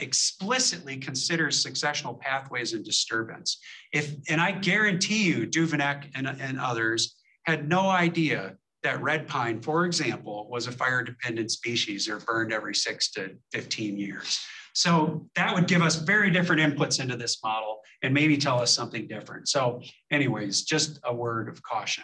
explicitly considers successional pathways and disturbance. And I guarantee you, Duveneck and others had no idea that red pine, for example, was a fire-dependent species or burned every 6 to 15 years. So that would give us very different inputs into this model and maybe tell us something different. So anyways, just a word of caution.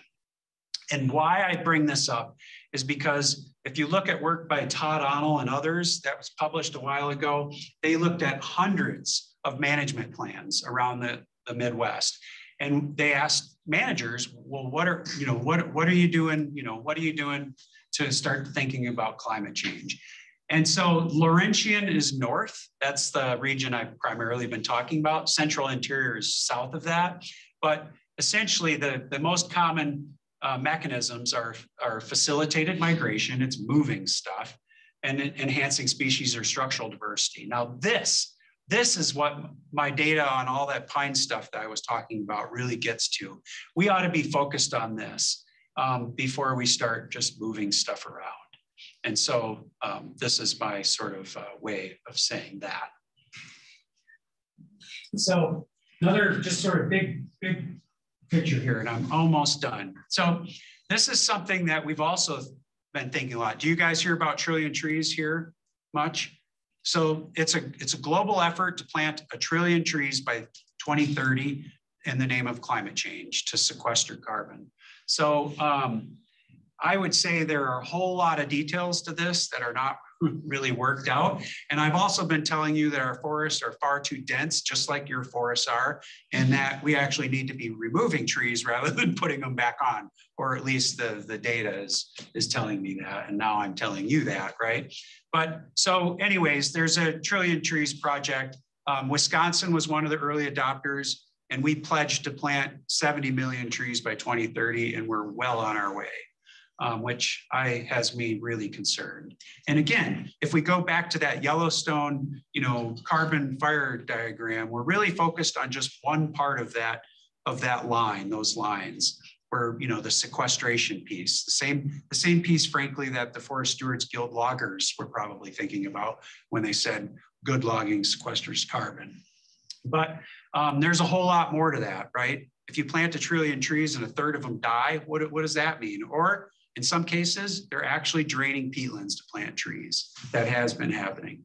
And why I bring this up is because if you look at work by Todd Onnell and others that was published a while ago, they looked at hundreds of management plans around the Midwest. And they asked managers, well, what are you doing? What are you doing to start thinking about climate change? And so Laurentian is north. That's the region I've primarily been talking about. Central interior is south of that. But essentially the most common mechanisms are facilitated migration, it's moving stuff, and enhancing species or structural diversity. Now this is what my data on all that pine stuff that I was talking about really gets to. We ought to be focused on this before we start just moving stuff around. And so this is my sort of way of saying that. So another just sort of big picture here, and I'm almost done. So this is something that we've also been thinking a lot. Do you guys hear about trillion trees here much? So it's a global effort to plant 1 trillion trees by 2030 in the name of climate change to sequester carbon. So I would say there are a whole lot of details to this that are not really worked out. And I've also been telling you that our forests are far too dense, just like your forests are, and that we actually need to be removing trees rather than putting them back on, or at least the data is telling me that. And now I'm telling you that, right? But so anyways, there's a 1 trillion trees project. Wisconsin was one of the early adopters, and we pledged to plant 70 million trees by 2030, and we're well on our way. which has me really concerned. And again, if we go back to that Yellowstone, carbon fire diagram, we're really focused on just one part of that line, those lines, where the sequestration piece, the same piece, frankly, that the Forest Stewards Guild loggers were probably thinking about when they said good logging sequesters carbon. But there's a whole lot more to that, right? If you plant 1 trillion trees and 1/3 of them die, what does that mean? Or in some cases, they're actually draining peatlands to plant trees. That has been happening.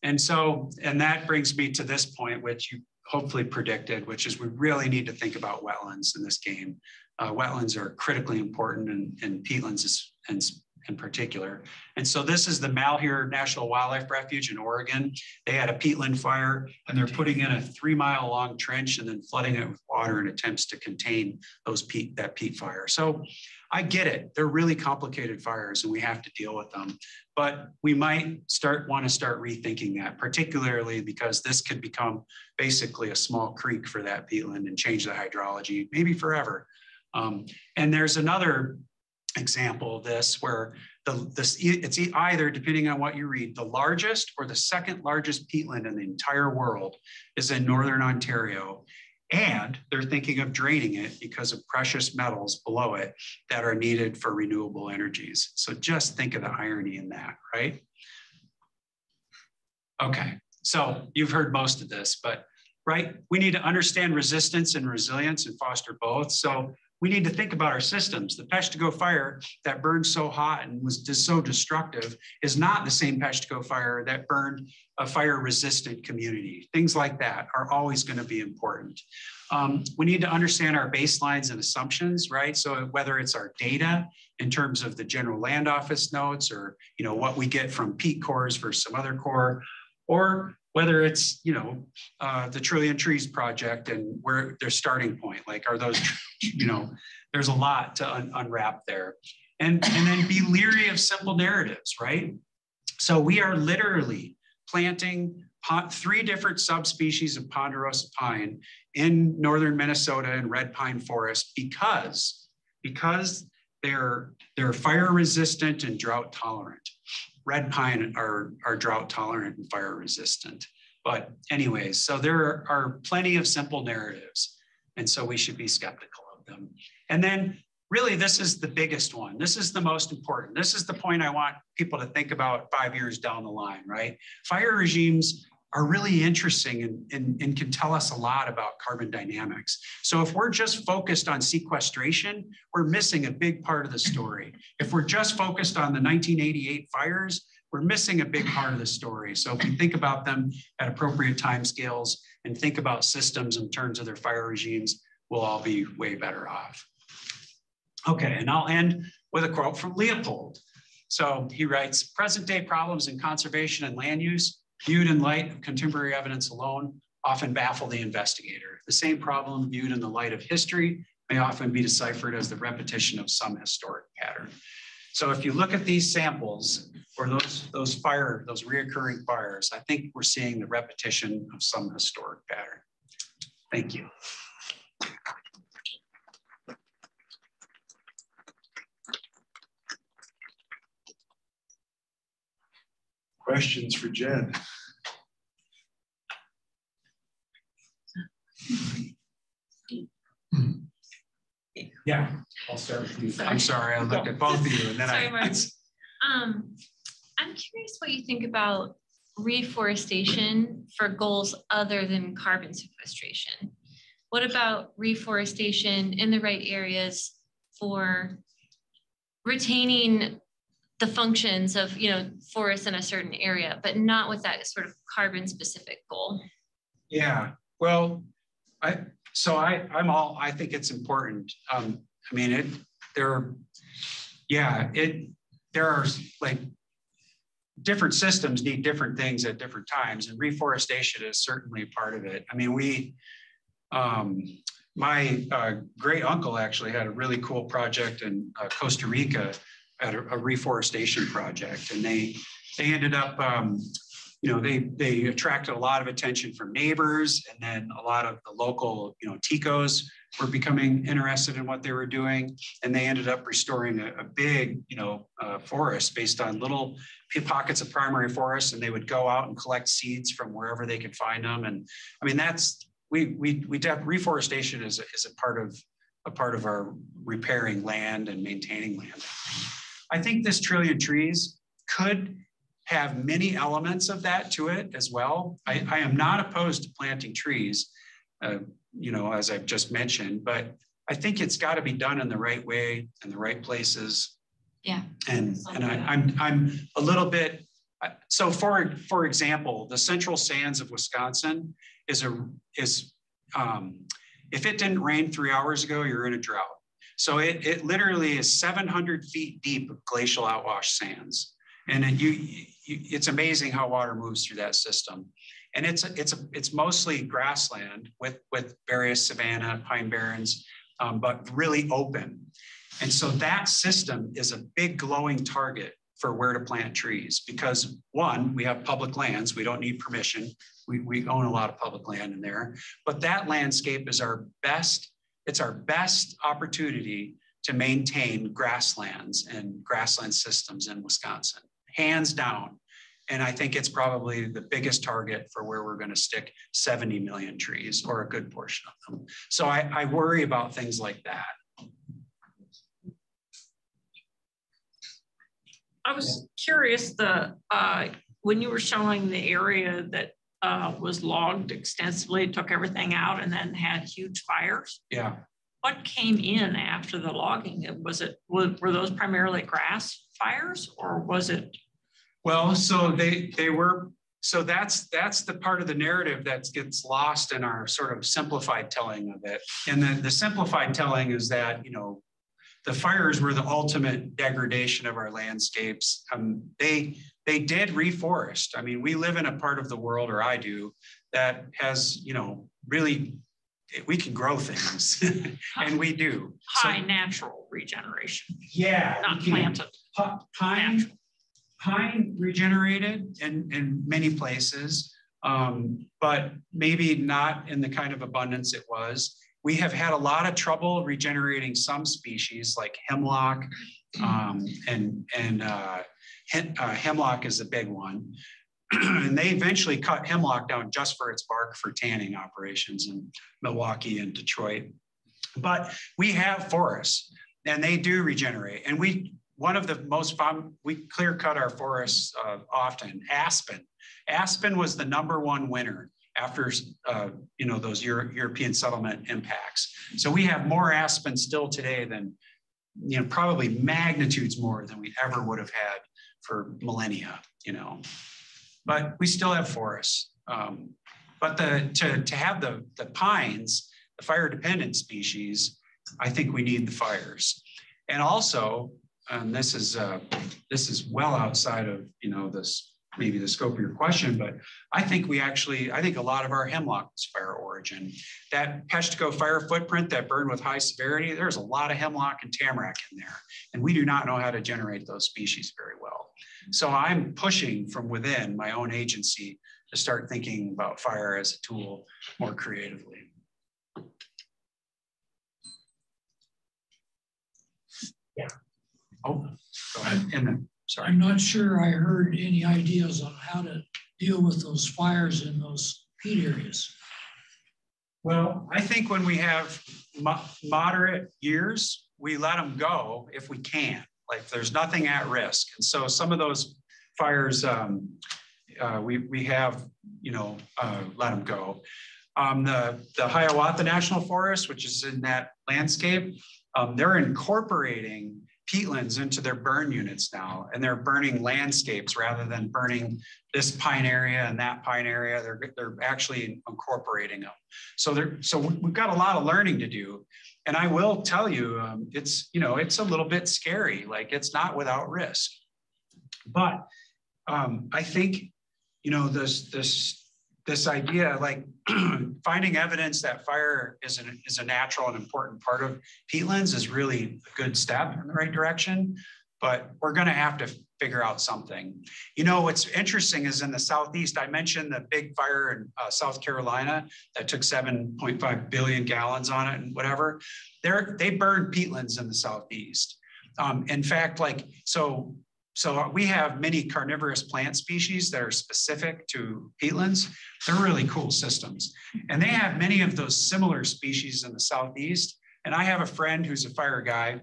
And that brings me to this point, which you hopefully predicted, which is we really need to think about wetlands in this game. Wetlands are critically important, and peatlands in particular. And so this is the Malheur National Wildlife Refuge in Oregon. They had a peatland fire, and they're putting in a 3-mile-long trench and then flooding it with water in attempts to contain that peat fire. So I get it. They're really complicated fires, and we have to deal with them. But we might want to start rethinking that, particularly because this could become basically a small creek for that peatland and change the hydrology, maybe forever. And there's another example of this where it's either, depending on what you read, the largest or the second largest peatland in the entire world is in Northern Ontario. And they're thinking of draining it because of precious metals below it that are needed for renewable energies. So just think of the irony in that, right? Okay, so you've heard most of this, but right, we need to understand resistance and resilience and foster both. So we need to think about our systems. The Peshtigo fire that burned so hot and was just so destructive is not the same Peshtigo fire that burned a fire-resistant community. Things like that are always going to be important. We need to understand our baselines and assumptions, right? So whether it's our data in terms of the General Land Office notes, or what we get from peat cores versus some other core, or whether it's the Trillion Trees project and where their starting point, like are those, there's a lot to unwrap there. And then be leery of simple narratives, right? So we are literally planting 3 different subspecies of ponderosa pine in northern Minnesota and red pine forest because they're fire resistant and drought tolerant. Red pine are drought tolerant and fire resistant. But anyways, so there are plenty of simple narratives, and so we should be skeptical of them. And then really, this is the biggest one. This is the most important. This is the point I want people to think about 5 years down the line, right? Fire regimes are really interesting and can tell us a lot about carbon dynamics. So if we're just focused on sequestration, we're missing a big part of the story. If we're just focused on the 1988 fires, we're missing a big part of the story. So if we think about them at appropriate timescales and think about systems in terms of their fire regimes, we'll all be way better off. Okay, and I'll end with a quote from Leopold. So he writes, present day problems in conservation and land use, viewed in light of contemporary evidence alone, often baffle the investigator. The same problem viewed in the light of history may often be deciphered as the repetition of some historic pattern. So if you look at these samples or those reoccurring fires, I think we're seeing the repetition of some historic pattern. Thank you. Questions for Jen? Yeah, I'll start with you. I'm sorry, I looked at both of you and then I'm curious what you think about reforestation for goals other than carbon sequestration. What about reforestation in the right areas for retaining the functions of forests in a certain area, but not with that sort of carbon specific goal? Yeah, well, I think it's important. There are like different systems need different things at different times, and reforestation is certainly part of it. I mean, my great uncle actually had a really cool project in Costa Rica at a reforestation project, and they ended up they attracted a lot of attention from neighbors, and then a lot of the local, ticos were becoming interested in what they were doing, and they ended up restoring a big, forest based on little pockets of primary forest, and they would go out and collect seeds from wherever they could find them. And I mean, reforestation is a part of our repairing land and maintaining land. I think this trillion trees could have many elements of that to it as well. I am not opposed to planting trees, as I've just mentioned, but I think it's got to be done in the right way, in the right places. Yeah. And I'm a little bit, so for example, the central sands of Wisconsin is if it didn't rain 3 hours ago, you're in a drought. So it literally is 700 feet deep of glacial outwash sands. And it's amazing how water moves through that system. And it's mostly grassland with various savanna, pine barrens, but really open. And so that system is a big glowing target for where to plant trees, because one, we have public lands, we don't need permission. We own a lot of public land in there, but that landscape is it's our best opportunity to maintain grasslands and grassland systems in Wisconsin, hands down. And I think it's probably the biggest target for where we're going to stick 70 million trees, or a good portion of them. So I worry about things like that. I was curious, when you were showing the area that was logged extensively, took everything out, and then had huge fires. Yeah. What came in after the logging? Were those primarily grass fires, or was it? Well, so they were. So that's the part of the narrative that gets lost in our sort of simplified telling of it. And the simplified telling is that the fires were the ultimate degradation of our landscapes. They did reforest. I mean, we live in a part of the world, or I do, that has, really, we can grow things, and we do. High natural regeneration. Yeah. Not planted. Pine regenerated in many places, but maybe not in the kind of abundance it was. We have had a lot of trouble regenerating some species like hemlock, and hemlock is a big one. And they eventually cut hemlock down just for its bark for tanning operations in Milwaukee and Detroit. But we have forests, and they do regenerate. And one of the most fun, we clear cut our forests often. Aspen was the #1 winner after those European settlement impacts. So we have more aspen still today than, probably magnitudes more than we ever would have had for millennia, But we still have forests. But to have the pines, the fire-dependent species, I think we need the fires. And also, this is well outside of maybe the scope of your question, but I think a lot of our hemlock is fire origin. That Peshtigo fire footprint that burned with high severity, there's a lot of hemlock and tamarack in there, and we do not know how to generate those species very well. So I'm pushing from within my own agency to start thinking about fire as a tool more creatively. Yeah. Oh, go ahead. And then, sorry. I'm not sure I heard any ideas on how to deal with those fires in those peat areas. Well, I think when we have moderate years, we let them go if we can. Like there's nothing at risk. And so some of those fires, we have, let them go. The Hiawatha National Forest, which is in that landscape, they're incorporating peatlands into their burn units now, and they're burning landscapes rather than burning this pine area and that pine area. They're actually incorporating them. So we've got a lot of learning to do. And I will tell you, it's a little bit scary. Like it's not without risk. But I think this idea, like finding evidence that fire is a natural and important part of peatlands is really a good step in the right direction. but we're going to have to figure out something. You know, what's interesting is in the Southeast, I mentioned the big fire in South Carolina that took 7.5 billion gallons on it and whatever. They burned peatlands in the Southeast. In fact, like, so we have many carnivorous plant species that are specific to peatlands. They're really cool systems. And they have many of those similar species in the Southeast. And I have a friend who's a fire guy,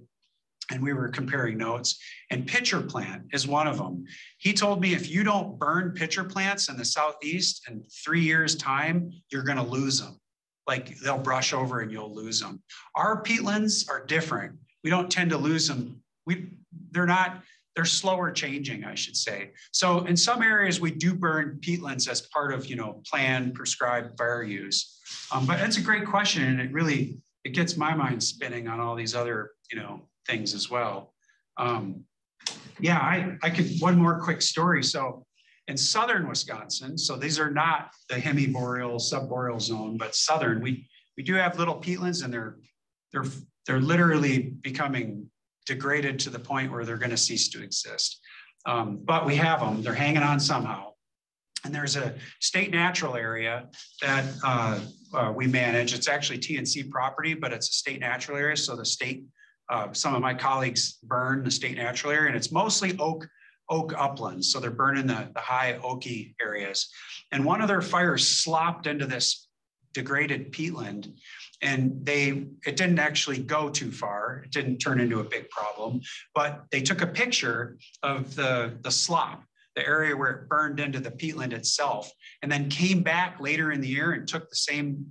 and we were comparing notes, and pitcher plant is one of them. He told me if you don't burn pitcher plants in the Southeast in 3 years' time, you're gonna lose them. Like they'll brush over and you'll lose them. Our peatlands are different. We don't tend to lose them. They're slower changing, I should say. So in some areas we do burn peatlands as part of, you know, planned prescribed fire use. But that's a great question, and it gets my mind spinning on all these other, you know, things as well. Yeah, I could, one more quick story. So in southern Wisconsin, so these are not the hemiboreal, subboreal zone, but southern, we do have little peatlands, and they're literally becoming degraded to the point where they're going to cease to exist. But we have them, they're hanging on somehow. And there's a state natural area that we manage. It's actually TNC property, but it's a state natural area. So the state, some of my colleagues burn the state natural area, and it's mostly oak uplands. So they're burning the high oaky areas. And one of their fires slopped into this degraded peatland, and it didn't actually go too far. It didn't turn into a big problem, but they took a picture of the slop, the area where it burned into the peatland itself, and then came back later in the year and took the same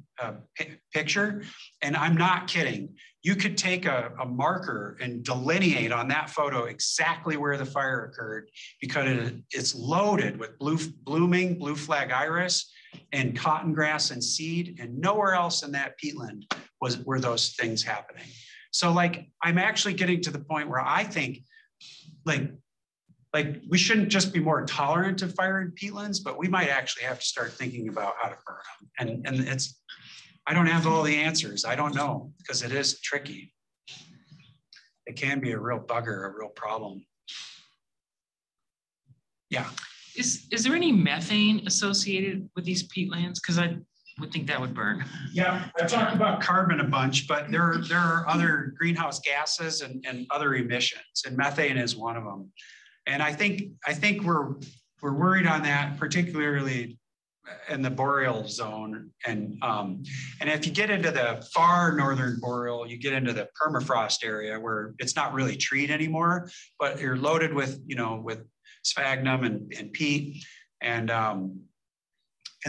picture. And I'm not kidding. You could take a marker and delineate on that photo exactly where the fire occurred, because it's loaded with blooming blue flag iris and cotton grass and seed, and nowhere else in that peatland were those things happening. So like, I'm actually getting to the point where I think like we shouldn't just be more tolerant of fire in peatlands, but we might actually have to start thinking about how to burn them. And it's, I don't have all the answers. I don't know, because it is tricky. It can be a real bugger, a real problem. Yeah. Is there any methane associated with these peatlands? Because I would think that would burn. Yeah, I talked about carbon a bunch, but there are other greenhouse gases and other emissions, and methane is one of them. And I think we're worried on that, particularly in the boreal zone. And if you get into the far northern boreal, you get into the permafrost area where it's not really treed anymore, but you're loaded with, you know, with sphagnum and peat, and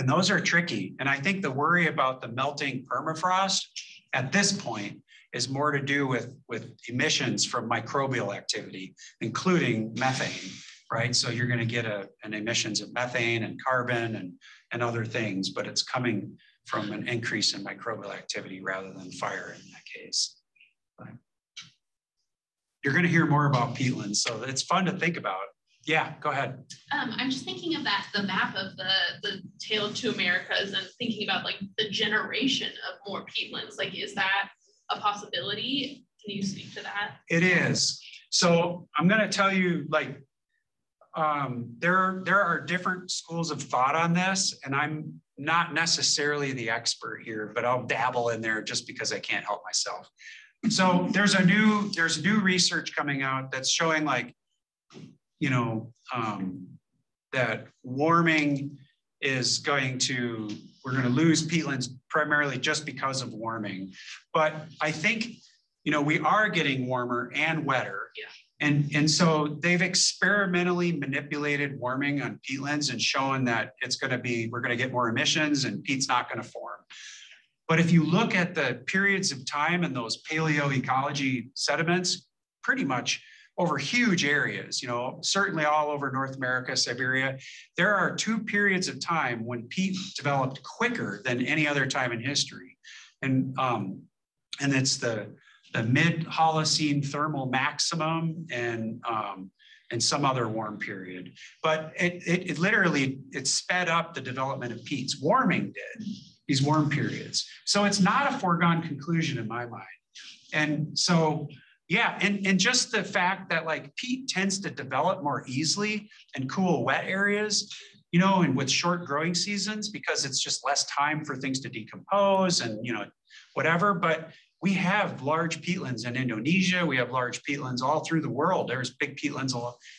those are tricky. And I think the worry about the melting permafrost at this point is more to do with emissions from microbial activity, including methane, right? So you're going to get an emissions of methane and carbon and other things, but it's coming from an increase in microbial activity rather than fire in that case. But you're going to hear more about peatlands, so it's fun to think about. Yeah, go ahead. I'm just thinking of the map of the Tale of Two Americas, and thinking about like the generation of more peatlands. Like, is that a possibility? Can you speak to that? It is. So I'm going to tell you, like, there are different schools of thought on this, and I'm not necessarily the expert here, but I'll dabble in there just because I can't help myself. So there's new research coming out that's showing, like, you know, that warming is we're going to lose peatlands primarily just because of warming. But I think, you know, we are getting warmer and wetter. Yeah. And so they've experimentally manipulated warming on peatlands and shown that we're going to get more emissions and peat's not going to form. But if you look at the periods of time in those paleoecology sediments, pretty much over huge areas, you know, certainly all over North America, Siberia, there are 2 periods of time when peat developed quicker than any other time in history. And it's the mid-Holocene thermal maximum and some other warm period. But it literally sped up the development of peats. Warming did, these warm periods. So it's not a foregone conclusion in my mind. And so Yeah, and just the fact that like peat tends to develop more easily in cool, wet areas, you know, and with short growing seasons, because it's just less time for things to decompose and, you know, whatever. But we have large peatlands in Indonesia. We have large peatlands all through the world. There's big peatlands,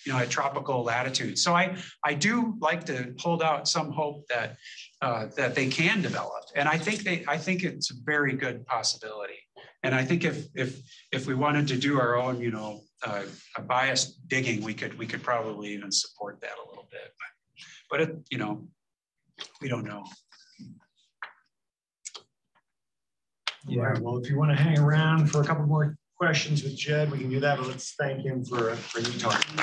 you know, at tropical latitudes. So I do like to hold out some hope that that they can develop, and I think it's a very good possibility. And I think if we wanted to do our own, you know, a biased digging, we could probably even support that a little bit. But it, you know, we don't know. Yeah, well, if you want to hang around for a couple more questions with Jed, we can do that, but let's thank him for you talking.